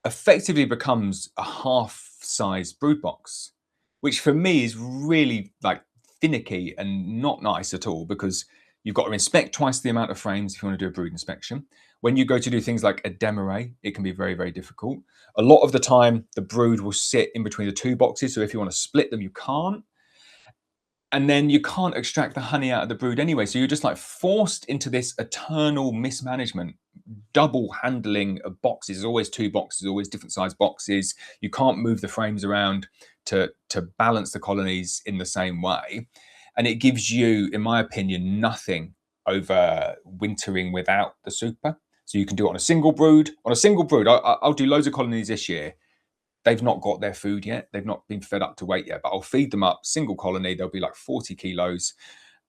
effectively becomes a half-size brood box, which for me is really like finicky and not nice at all, because you've got to inspect twice the amount of frames if you want to do a brood inspection. When you go to do things like a demarré, it can be very, very difficult. A lot of the time, the brood will sit in between the 2 boxes. So if you want to split them, you can't. And then you can't extract the honey out of the brood anyway. So you're just like forced into this eternal mismanagement, double handling of boxes. There's always 2 boxes, always different size boxes. You can't move the frames around to balance the colonies in the same way. And it gives you, in my opinion, nothing over wintering without the super. So you can do it on a single brood. On a single brood, I'll do loads of colonies this year. They've not got their food yet. They've not been fed up to weight yet, but I'll feed them up, single colony. They'll be like 40 kilos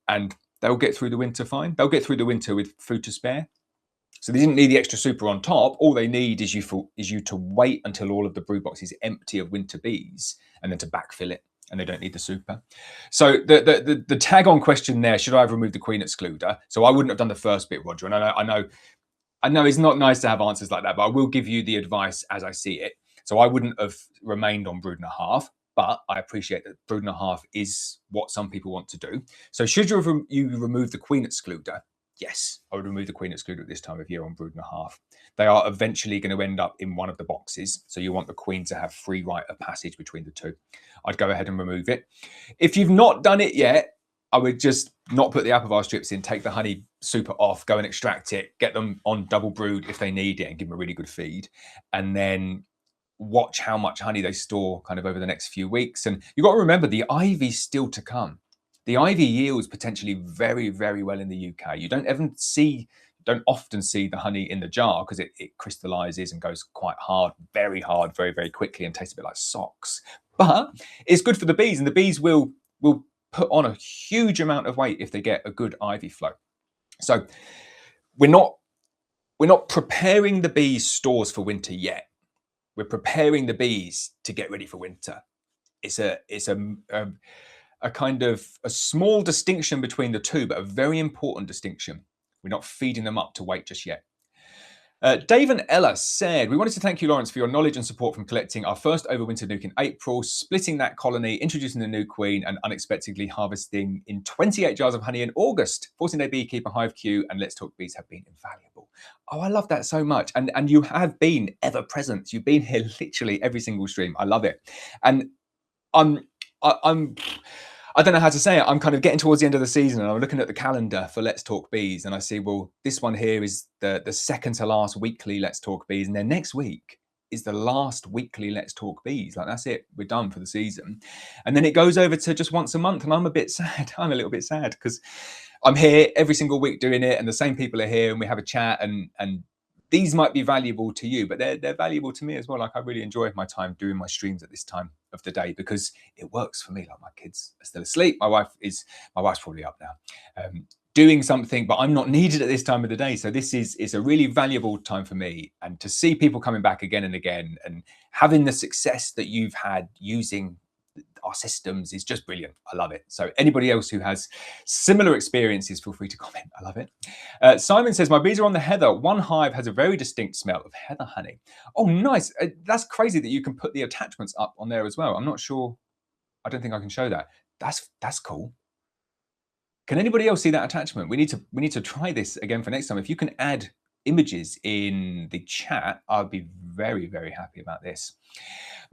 and they'll get through the winter fine. They'll get through the winter with food to spare. So they didn't need the extra super on top. All they need is you to wait until all of the brood box is empty of winter bees and then to backfill it. And they don't need the super. So the tag on question there, should I have removed the queen excluder? So I wouldn't have done the first bit, Roger. And I know it's not nice to have answers like that, but I will give you the advice as I see it. So I wouldn't have remained on brood and a half, but I appreciate that brood and a half is what some people want to do. So should you remove the queen excluder? Yes, I would remove the queen excluder at this time of year on brood and a half. They are eventually going to end up in one of the boxes. So you want the queen to have free rite of passage between the 2. I'd go ahead and remove it. If you've not done it yet, I would just not put the apivar strips in, take the honey super off, go and extract it, get them on double brood if they need it and give them a really good feed. And then watch how much honey they store kind of over the next few weeks. And you've got to remember the ivy's still to come. The ivy yields potentially very, very well in the UK. You don't often see the honey in the jar because it crystallizes and goes quite hard, very, very quickly and tastes a bit like socks. But it's good for the bees, and the bees will put on a huge amount of weight if they get a good ivy flow. So we're not preparing the bees' stores for winter yet. We're preparing the bees to get ready for winter. It's a kind of a small distinction between the 2, but a very important distinction. We're not feeding them up to weight just yet. Dave and Ella said, we wanted to thank you, Lawrence, for your knowledge and support from collecting our first overwinter nuke in April, splitting that colony, introducing the new queen, and unexpectedly harvesting in 28 jars of honey in August. 14-day Beekeeper, HiveQ, and Let's Talk Bees have been invaluable. Oh, I love that so much. And you have been ever present. You've been here literally every single stream. I love it. And I don't know how to say it. I'm kind of getting towards the end of the season and I'm looking at the calendar for Let's Talk Bees and I see, well, this one here is the second to last weekly Let's Talk Bees. And then next week is the last weekly Let's Talk Bees. Like, that's it. We're done for the season. And then it goes over to just once a month. And I'm a bit sad. I'm a little bit sad because I'm here every single week doing it. And the same people are here and we have a chat and these might be valuable to you, but they're valuable to me as well. Like I really enjoy my time doing my streams at this time of the day because it works for me. Like my kids are still asleep. My wife's probably up now, doing something, but I'm not needed at this time of the day. So this is a really valuable time for me. And to see people coming back again and again and having the success that you've had using our systems is just brilliant. I love it. So anybody else who has similar experiences, feel free to comment. I love it. Simon says, my bees are on the heather. One hive has a very distinct smell of heather honey. Oh, nice. That's crazy that you can put the attachments up on there as well. I'm not sure. I don't think I can show that. That's cool. Can anybody else see that attachment? We need to try this again for next time. If you can add images in the chat, I'd be very, very happy about this.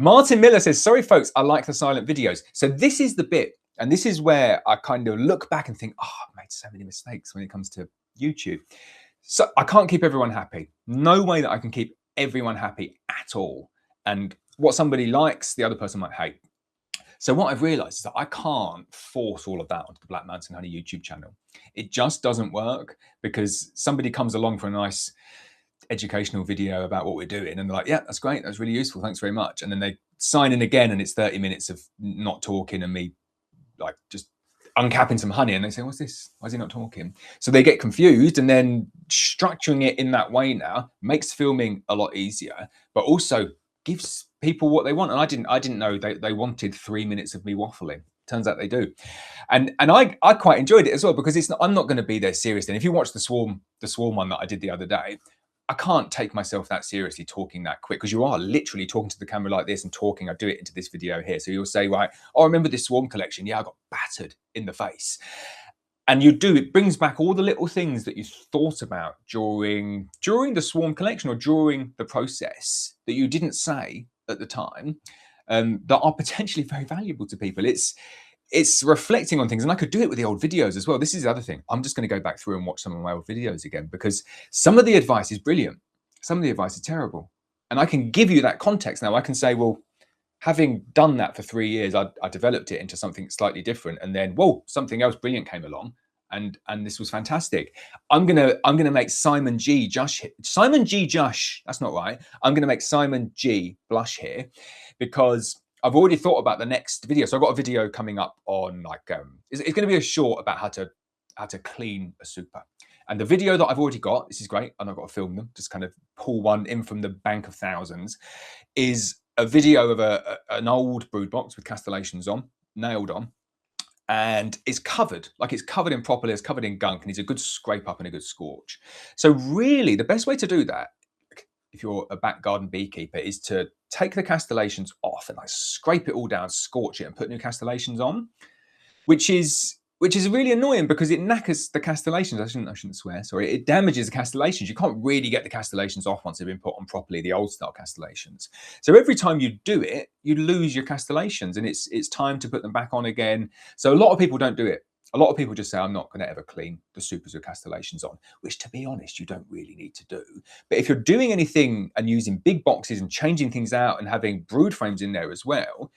Martin Miller says, sorry, folks, I like the silent videos. So this is the bit, and this is where I kind of look back and think, oh, I've made so many mistakes when it comes to YouTube. So I can't keep everyone happy. No way that I can keep everyone happy at all. And what somebody likes, the other person might hate. So what I've realized is that I can't force all of that onto the Black Mountain Honey YouTube channel. It just doesn't work because somebody comes along for a nice educational video about what we're doing and they're like, yeah, that's great, that's really useful, thanks very much. And then they sign in again and it's 30 minutes of not talking and me like just uncapping some honey and they say, what's this? Why is he not talking? So they get confused, and then structuring it in that way now makes filming a lot easier, but also gives people what they want. And I didn't know they wanted 3 minutes of me waffling. Turns out they do. And I quite enjoyed it as well because I'm not going to be there seriously. And if you watch the swarm one that I did the other day, I can't take myself that seriously talking that quick because you are literally talking to the camera like this and talking. I do it into this video here. So you'll say, right, oh, I remember this swarm collection. Yeah, I got battered in the face. And it brings back all the little things that you thought about during the swarm collection or during the process that you didn't say at the time, that are potentially very valuable to people. It's reflecting on things, and I could do it with the old videos as well. This is the other thing. I'm just going to go back through and watch some of my old videos again because some of the advice is brilliant. Some of the advice is terrible. And I can give you that context now. I can say, well, having done that for 3 years, I developed it into something slightly different. And then, whoa, something else brilliant came along. And this was fantastic. I'm gonna make Simon G Jush here. Simon G Jush, that's not right. I'm gonna make Simon G blush here because I've already thought about the next video. So I've got a video coming up on it's going to be a short about how to clean a super. And the video that I've already got, this is great, and I've got to film them, just kind of pull one in from the bank of thousands, is a video of an old brood box with castellations on, nailed on, and it's covered in propolis, it's covered in gunk, and needs a good scrape up and a good scorch. So really, the best way to do that, if you're a back garden beekeeper, is to take the castellations off and like scrape it all down, scorch it, and put new castellations on, which is really annoying because it knackers the castellations. I shouldn't swear, sorry. It damages the castellations. You can't really get the castellations off once they've been put on properly, the old style castellations. So every time you do it, you lose your castellations, and it's time to put them back on again. So a lot of people don't do it. A lot of people just say, I'm not going to ever clean the supers with castellations on, which, to be honest, you don't really need to do. But if you're doing anything and using big boxes and changing things out and having brood frames in there as well,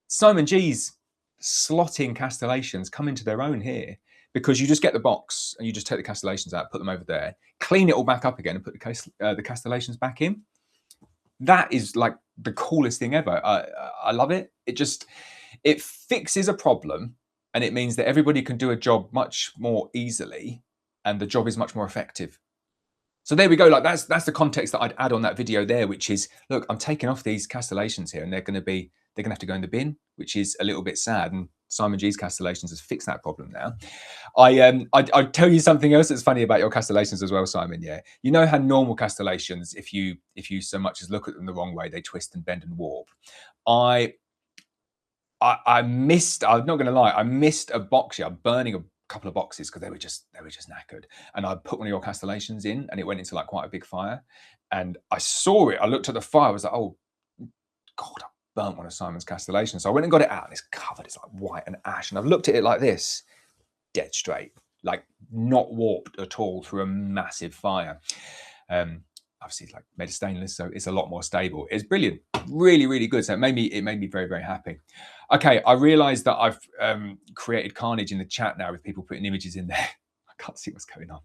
Simon G's slotting castellations come into their own here because you just get the box and you just take the castellations out, put them over there, clean it all back up again and put the castellations back in. That is like the coolest thing ever. I love it. It fixes a problem. And it means that everybody can do a job much more easily and the job is much more effective. So there we go. Like that's the context that I'd add on that video there, which is, look, I'm taking off these castellations here and they're going to have to go in the bin, which is a little bit sad. And Simon G's castellations has fixed that problem now. I'd tell you something else that's funny about your castellations as well, Simon. Yeah. You know how normal castellations, if you so much as look at them the wrong way, they twist and bend and warp. I'm not going to lie, I missed a box here. I'm burning a couple of boxes because they were just knackered. And I put one of your castellations in and it went into like quite a big fire. And I saw it. I looked at the fire. I was like, oh, God, I burnt one of Simon's castellations. So I went and got it out and it's covered. It's like white and ash. And I've looked at it like this, dead straight, like not warped at all through a massive fire. Obviously, like made of stainless, so it's a lot more stable. It's brilliant, really, really good. So it made me very, very happy. Okay, I realised that I've created carnage in the chat now with people putting images in there. I can't see what's going on.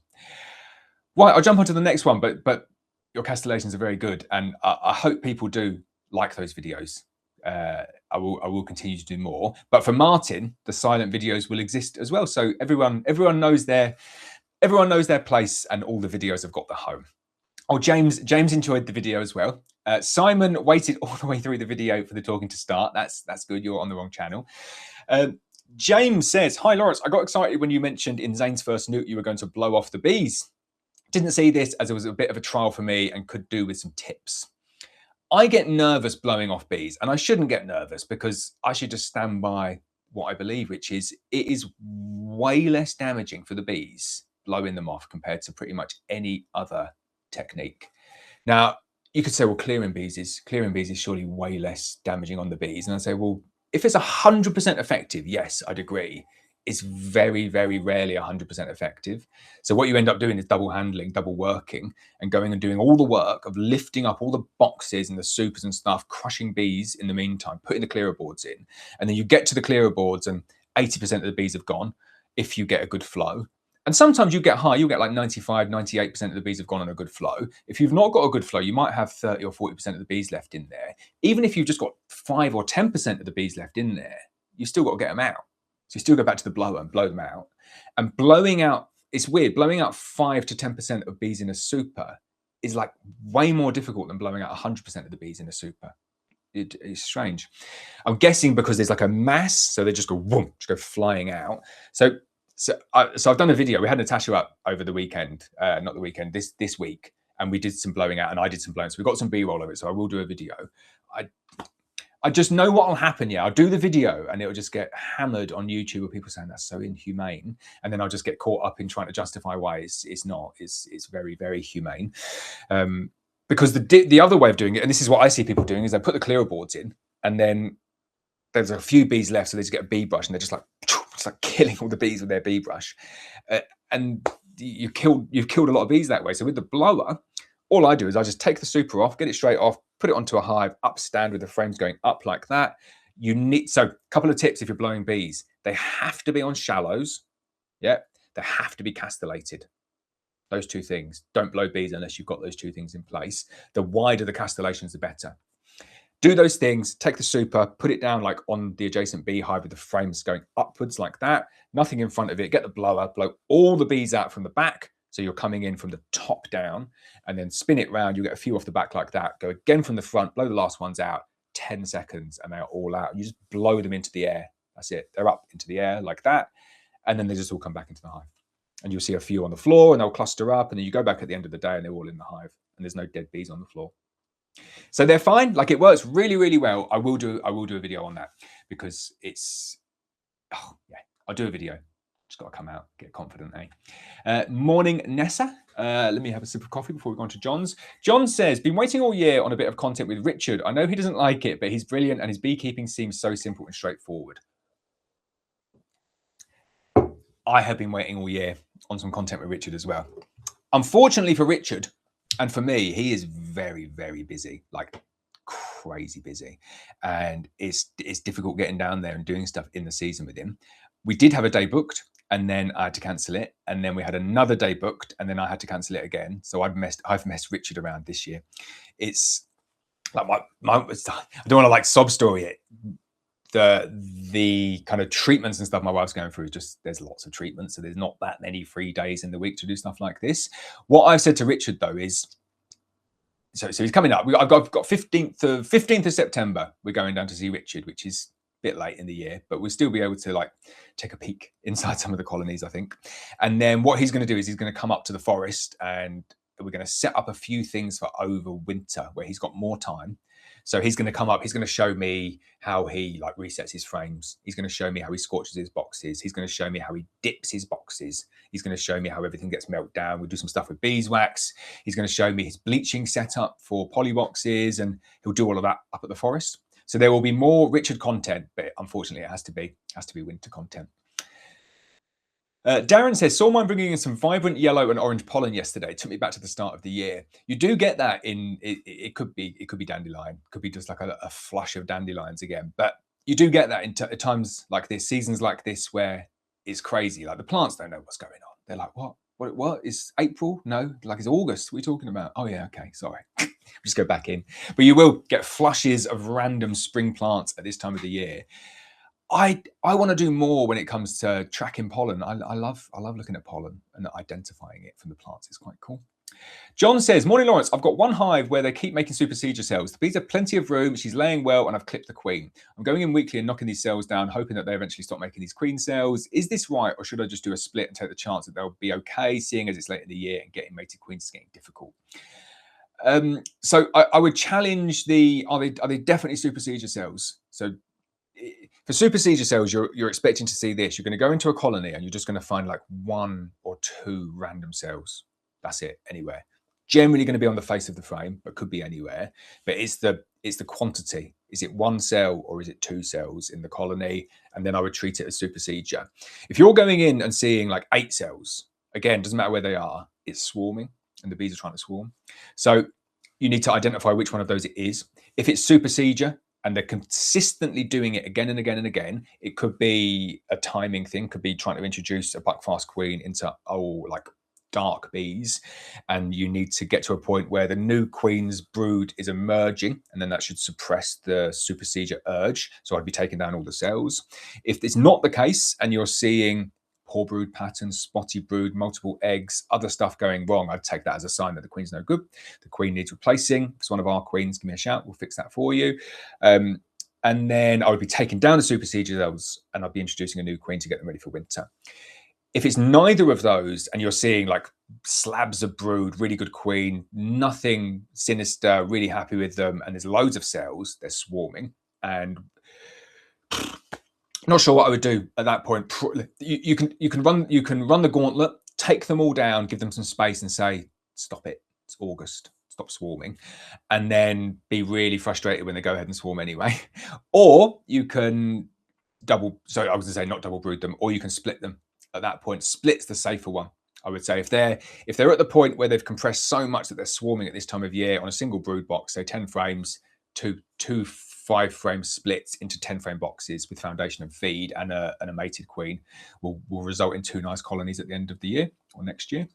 Right, I'll jump on to the next one, but your castellations are very good, and I hope people do like those videos. I will continue to do more. But for Martin, the silent videos will exist as well. So everyone knows their place, and all the videos have got the home. Oh, James enjoyed the video as well. Simon waited all the way through the video for the talking to start. That's good. You're on the wrong channel. James says, "Hi Lawrence, I got excited when you mentioned in Zane's first newt you were going to blow off the bees. Didn't see this as it was a bit of a trial for me and could do with some tips. I get nervous blowing off bees, and I shouldn't get nervous because I should just stand by what I believe, which is it is way less damaging for the bees blowing them off compared to pretty much any other technique. Now, you could say, well, clearing bees is surely way less damaging on the bees. And I say, well, if it's 100% effective, yes, I'd agree. It's very, very rarely 100% effective. So what you end up doing is double handling, double working, and going and doing all the work of lifting up all the boxes and the supers and stuff, crushing bees in the meantime, putting the clearer boards in. And then you get to the clearer boards and 80% of the bees have gone if you get a good flow. And sometimes you get high, you'll get like 95, 98% of the bees have gone on a good flow. If you've not got a good flow, you might have 30 or 40% of the bees left in there. Even if you've just got 5 or 10% of the bees left in there, you still got to get them out. So you still go back to the blower and blow them out. And blowing out, it's weird, blowing out 5 to 10% of bees in a super is like way more difficult than blowing out 100% of the bees in a super. It's strange. I'm guessing because there's like a mass, so they just go, whoom, just go flying out. So I've done a video. We had Natasha up over the weekend, not the weekend, this week, and we did some blowing out, and I did some blowing. So we got some B-roll of it. So I will do a video. I just know what will happen. Yeah, I'll do the video, and it'll just get hammered on YouTube with people saying that's so inhumane, and then I'll just get caught up in trying to justify why it's not. It's very, very humane. Because the other way of doing it, and this is what I see people doing, is they put the clearer boards in, and then there's a few bees left, so they just get a bee brush, and they're just like killing all the bees with their bee brush, and you've killed a lot of bees that way. So with the blower, all I do is I just take the super off, get it straight off, put it onto a hive, upstand with the frames going up like that. So a couple of tips if you're blowing bees: they have to be on shallows. Yeah, they have to be castellated. Those two things. Don't blow bees unless you've got those two things in place. The wider the castellations, the better. Do those things, take the super, put it down like on the adjacent beehive with the frames going upwards like that, nothing in front of it, get the blower, blow all the bees out from the back, so you're coming in from the top down, and then spin it round, you get a few off the back like that, go again from the front, blow the last ones out, 10 seconds, and they're all out. You just blow them into the air, that's it. They're up into the air like that, and then they just all come back into the hive. And you'll see a few on the floor, and they'll cluster up, and then you go back at the end of the day, and they're all in the hive, and there's no dead bees on the floor. So they're fine. Like, it works really, really well. I will do a video on that because it's, oh yeah, I'll do a video. Just got to come out, get confident, eh? Morning, Nessa. Let me have a sip of coffee before we go on to John's. John says, been waiting all year on a bit of content with Richard. I know he doesn't like it, but he's brilliant and his beekeeping seems so simple and straightforward. I have been waiting all year on some content with Richard as well. Unfortunately for Richard, and for me, he is very, very busy, like crazy busy. And it's difficult getting down there and doing stuff in the season with him. We did have a day booked, and then I had to cancel it. And then we had another day booked, and then I had to cancel it again. So I've messed Richard around this year. It's like I don't want to like sob story it. The kind of treatments and stuff my wife's going through, just there's lots of treatments, so there's not that many free days in the week to do stuff like this. What I've said to Richard though is, so he's coming up. I've got 15th of September. We're going down to see Richard, which is a bit late in the year, but we'll still be able to like take a peek inside some of the colonies, I think. And then what he's going to do is he's going to come up to the forest, and we're going to set up a few things for over winter where he's got more time. So he's going to come up, he's going to show me how he like resets his frames. He's going to show me how he scorches his boxes. He's going to show me how he dips his boxes. He's going to show me how everything gets melted down. We'll do some stuff with beeswax. He's going to show me his bleaching setup for poly boxes, and he'll do all of that up at the forest. So there will be more Richard content, but unfortunately it has to be winter content. Darren says, saw mine bringing in some vibrant yellow and orange pollen yesterday. It took me back to the start of the year. You do get that in, it could be dandelion, could be just like a flush of dandelions again. But you do get that at times like this, seasons like this, where it's crazy. Like the plants don't know what's going on. They're like, what what is April? No, like it's August. What are you talking about? Oh yeah, okay, sorry. Just go back in. But you will get flushes of random spring plants at this time of the year. I want to do more when it comes to tracking pollen. I love looking at pollen and identifying it from the plants. It's quite cool. John says, morning, Lawrence. I've got one hive where they keep making supersedure cells. The bees have plenty of room. She's laying well, and I've clipped the queen. I'm going in weekly and knocking these cells down, hoping that they eventually stop making these queen cells. Is this right, or should I just do a split and take the chance that they'll be okay, seeing as it's late in the year and getting mated queens is getting difficult? So I would challenge are they definitely supersedure cells? So for supersedure cells, you're expecting to see this. You're going to go into a colony and you're just going to find like 1 or 2 random cells. That's it, anywhere. Generally going to be on the face of the frame, but could be anywhere. But it's the quantity. Is it 1 cell or is it 2 cells in the colony? And then I would treat it as supersedure. If you're going in and seeing like 8 cells, again, doesn't matter where they are, it's swarming and the bees are trying to swarm. So you need to identify which one of those it is. If it's supersedure and they're consistently doing it again and again and again, it could be a timing thing, could be trying to introduce a buckfast queen into like dark bees, and you need to get to a point where the new queen's brood is emerging, and then that should suppress the supersedure urge. So I'd be taking down all the cells. If it's not the case and you're seeing poor brood patterns, spotty brood, multiple eggs, other stuff going wrong, I'd take that as a sign that the queen's no good. The queen needs replacing. If it's one of our queens, give me a shout. We'll fix that for you. And then I would be taking down the supersedure cells and I'd be introducing a new queen to get them ready for winter. If it's neither of those and you're seeing like slabs of brood, really good queen, nothing sinister, really happy with them, and there's loads of cells, they're swarming, and not sure what I would do at that point. You can run the gauntlet, take them all down, give them some space, and say, "Stop it! It's August. Stop swarming," and then be really frustrated when they go ahead and swarm anyway. Or you can not double brood them, or you can split them. At that point, split's the safer one. I would say if they're at the point where they've compressed so much that they're swarming at this time of year on a single brood box, say 10 frames, two 5-frame splits into 10-frame boxes with foundation and feed and a mated queen will result in 2 nice colonies at the end of the year or next year.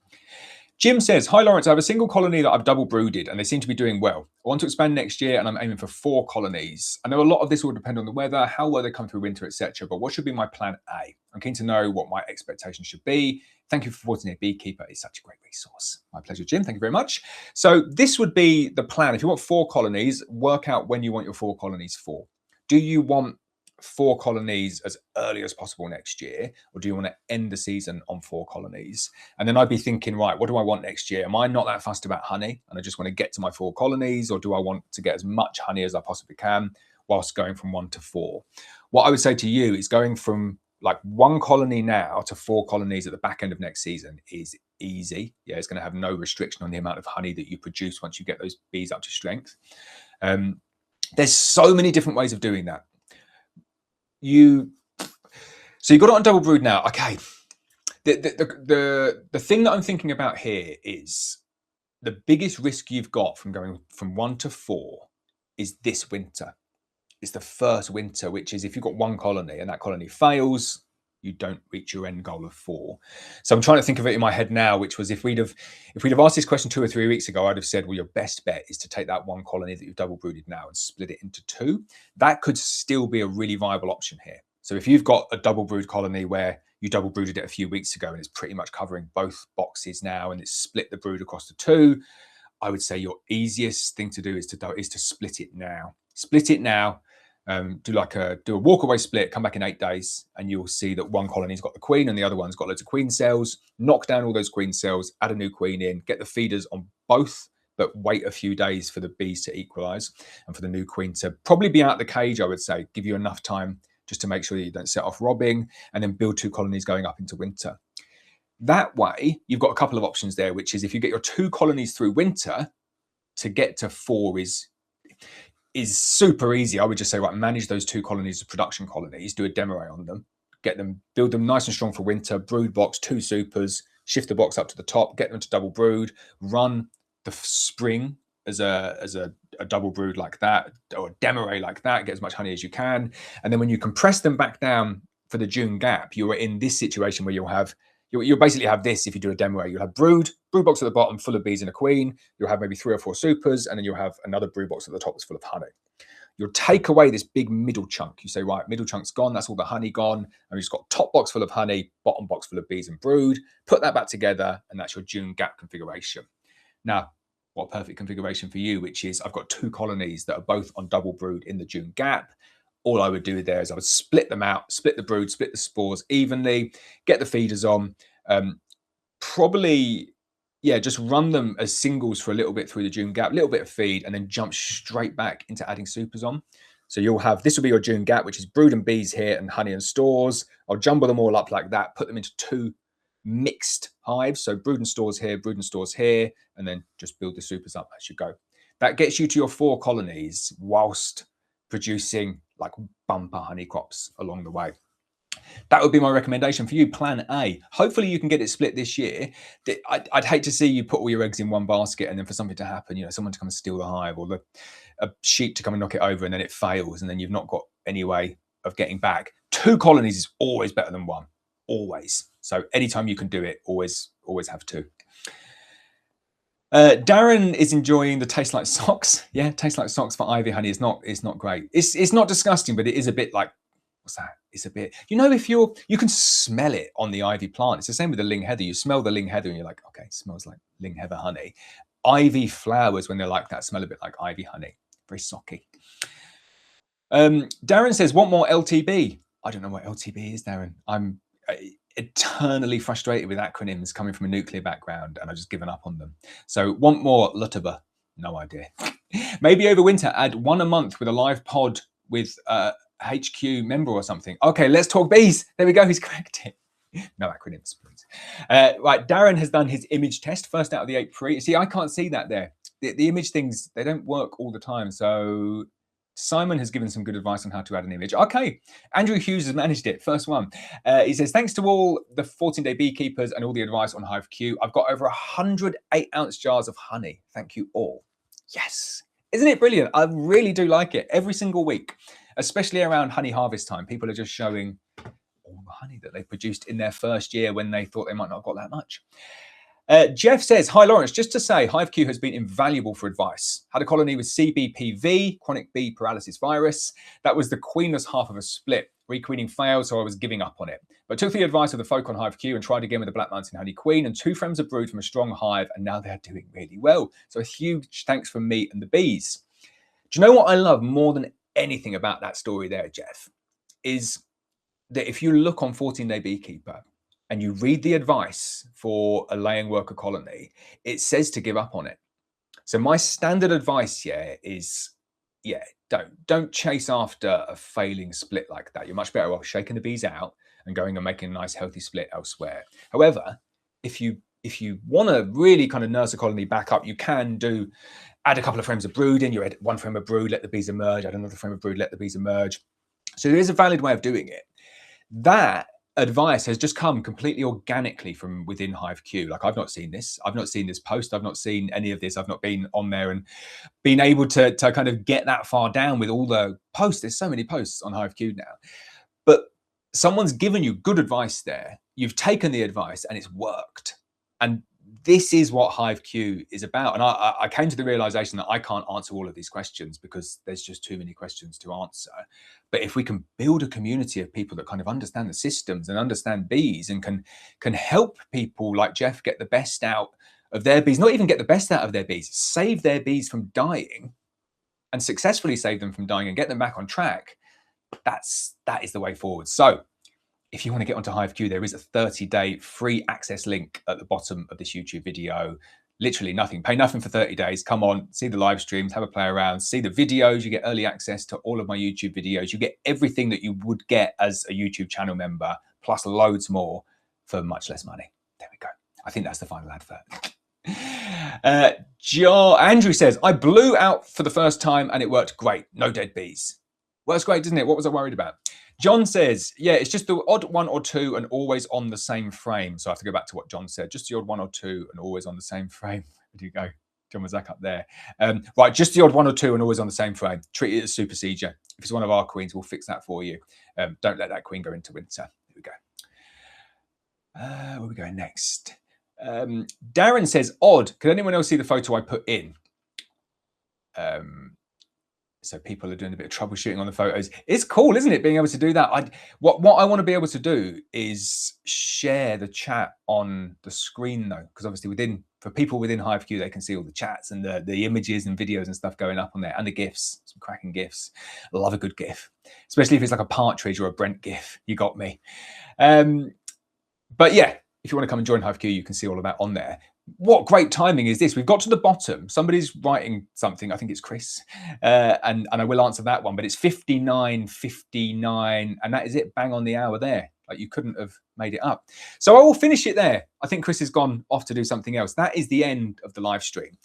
Jim says, hi Lawrence, I have a single colony that I've double brooded and they seem to be doing well. I want to expand next year and I'm aiming for 4 colonies. I know a lot of this will depend on the weather, how well they come through winter, etc. But what should be my plan A? I'm keen to know what my expectations should be. Thank you for supporting a Beekeeper. It's such a great resource. My pleasure, Jim. Thank you very much. So this would be the plan. If you want 4 colonies, work out when you want your 4 colonies for. Do you want 4 colonies as early as possible next year, or do you want to end the season on 4 colonies? And then I'd be thinking, right, what do I want next year? Am I not that fussed about honey and I just want to get to my 4 colonies, or do I want to get as much honey as I possibly can whilst going from 1 to 4? What I would say to you is going from like 1 colony now to 4 colonies at the back end of next season is easy. Yeah, it's going to have no restriction on the amount of honey that you produce once you get those bees up to strength. There's so many different ways of doing that. So you've got it on double brood now. Okay. The thing that I'm thinking about here is the biggest risk you've got from going from 1 to 4 is this winter. It's the first winter, which is if you've got 1 colony and that colony fails, you don't reach your end goal of 4. So I'm trying to think of it in my head now, which was if we'd have asked this question 2 or 3 weeks ago, I'd have said, well, your best bet is to take that 1 colony that you've double brooded now and split it into 2. That could still be a really viable option here. So if you've got a double brood colony where you double brooded it a few weeks ago and it's pretty much covering both boxes now and it's split the brood across the 2, I would say your easiest thing to do is to split it now. Split it now. Do a walk-away split, come back in 8 days, and you'll see that 1 colony's got the queen and the other one's got loads of queen cells. Knock down all those queen cells, add a new queen in, get the feeders on both, but wait a few days for the bees to equalize and for the new queen to probably be out of the cage, I would say. Give you enough time just to make sure that you don't set off robbing, and then build 2 colonies going up into winter. That way, you've got a couple of options there, which is if you get your 2 colonies through winter, to get to 4 is super easy. I would just say, right, manage those 2 colonies as production colonies, do a demo on them, build them nice and strong for winter, brood box, 2 supers, shift the box up to the top, get them to double brood, run the spring as a double brood like that, or a demo like that, get as much honey as you can. And then when you compress them back down for the June gap, you're in this situation where you'll have You'll basically have this if you do a demo. You'll have brood box at the bottom full of bees and a queen. You'll have maybe 3 or 4 supers, and then you'll have another brood box at the top that's full of honey. You'll take away this big middle chunk. You say, right, middle chunk's gone. That's all the honey gone. And you've just got top box full of honey, bottom box full of bees and brood. Put that back together, and that's your June gap configuration. Now, what a perfect configuration for you, which is I've got 2 colonies that are both on double brood in the June gap. All I would do there is I would split them out, split the brood, split the spores evenly, get the feeders on. Probably, yeah, just run them as singles for a little bit through the June gap, little bit of feed, and then jump straight back into adding supers on. So you'll have, this will be your June gap, which is brood and bees here and honey and stores. I'll jumble them all up like that, put them into 2 mixed hives. So brood and stores here, and then just build the supers up as you go. That gets you to your 4 colonies whilst producing like bumper honey crops along the way. That would be my recommendation for you, plan A. Hopefully you can get it split this year. I'd hate to see you put all your eggs in one basket and then for something to happen, someone to come and steal the hive, or a sheep to come and knock it over, and then it fails, and then you've not got any way of getting back. 2 colonies is always better than 1, always. So anytime you can do it, always have 2. Darren is enjoying the taste like socks. Yeah, taste like socks for ivy honey is not great. It's not disgusting, but it is a bit like, what's that? It's a bit, if you can smell it on the ivy plant. It's the same with the ling heather. You smell the ling heather and you're like, okay, it smells like ling heather honey. Ivy flowers, when they're like that, smell a bit like ivy honey. Very socky. Darren says, want more LTB? I don't know what LTB is, Darren. I'm eternally frustrated with acronyms coming from a nuclear background, and I've just given up on them. So want more LUTB? No idea. Maybe over winter, add 1 a month with a live pod with HiveQ member or something. Okay, let's talk bees. There we go. He's corrected. No acronyms, please. Right, Darren has done his image test, first out of the 8 free. See, I can't see that there. The image things, they don't work all the time. So Simon has given some good advice on how to add an image. Okay, Andrew Hughes has managed it. First one. He says, thanks to all the 14-day beekeepers and all the advice on HiveQ. I've got over 100 8-ounce jars of honey. Thank you all. Yes. Isn't it brilliant? I really do like it. Every single week, especially around honey harvest time, people are just showing all the honey that they produced in their first year when they thought they might not have got that much. Jeff says, hi, Lawrence. Just to say, HiveQ has been invaluable for advice. Had a colony with CBPV, chronic bee paralysis virus. That was the queenless half of a split. Requeening failed, so I was giving up on it. But took the advice of the folk on HiveQ and tried again with the Black Mountain Honey Queen and 2 frames of brood from a strong hive, and now they're doing really well. So a huge thanks from me and the bees. Do you know what I love more than anything about that story there, Jeff? Is that if you look on 14-Day Beekeeper, and you read the advice for a laying worker colony, it says to give up on it. So my standard advice here is, don't chase after a failing split like that. You're much better off shaking the bees out and going and making a nice healthy split elsewhere. However, if you want to really kind of nurse a colony back up, you can add a couple of frames of brood in. You add 1 frame of brood, let the bees emerge, add another frame of brood, let the bees emerge. So there is a valid way of doing it. That advice has just come completely organically from within HiveQ. Like, I've not seen this. I've not seen this post. I've not seen any of this. I've not been on there and been able to kind of get that far down with all the posts. There's so many posts on HiveQ now. But someone's given you good advice there. You've taken the advice and it's worked. And this is what HiveQ is about. And I came to the realization that I can't answer all of these questions because there's just too many questions to answer. But if we can build a community of people that kind of understand the systems and understand bees and can help people like Jeff get the best out of their bees, not even get the best out of their bees, save their bees from dying and successfully save them from dying and get them back on track, that is the way forward. So if you want to get onto HiveQ, there is a 30-day free access link at the bottom of this YouTube video. Literally nothing. Pay nothing for 30 days. Come on, see the live streams, have a play around, see the videos. You get early access to all of my YouTube videos. You get everything that you would get as a YouTube channel member, plus loads more for much less money. There we go. I think that's the final advert. Andrew says, I blew out for the first time and it worked great. No dead bees. Works great, doesn't it? What was I worried about? John says, yeah, it's just the odd 1 or 2 and always on the same frame. So I have to go back to what John said. Just the odd 1 or 2 and always on the same frame. Where do you go? John was back up there. Right, just the odd 1 or 2 and always on the same frame. Treat it as super procedure. If it's one of our queens, we'll fix that for you. Don't let that queen go into winter. Here we go. Where are we going next? Darren says, odd. Can anyone else see the photo I put in? So people are doing a bit of troubleshooting on the photos. It's cool, isn't it, being able to do that? What I want to be able to do is share the chat on the screen, though, because obviously for people within HiveQ, they can see all the chats and the images and videos and stuff going up on there, and the GIFs, some cracking GIFs. I love a good GIF, especially if it's like a partridge or a Brent GIF. You got me. But yeah, if you want to come and join HiveQ, you can see all of that on there. What great timing is this? We've got to the bottom. Somebody's writing something. I think it's Chris. And I will answer that one. But it's 59:59. And that is it. Bang on the hour there. Like, you couldn't have made it up. So I will finish it there. I think Chris has gone off to do something else. That is the end of the live stream.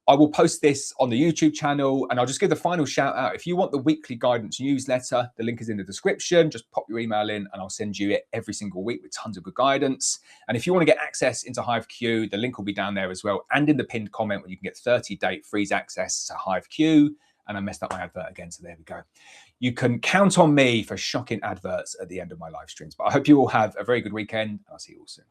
I will post this on the YouTube channel, and I'll just give the final shout out. If you want the weekly guidance newsletter, the link is in the description. Just pop your email in and I'll send you it every single week with tons of good guidance. And if you want to get access into HiveQ, the link will be down there as well, and in the pinned comment where you can get 30-day free access to HiveQ. And I messed up my advert again, so there we go. You can count on me for shocking adverts at the end of my live streams. But I hope you all have a very good weekend, and I'll see you all soon.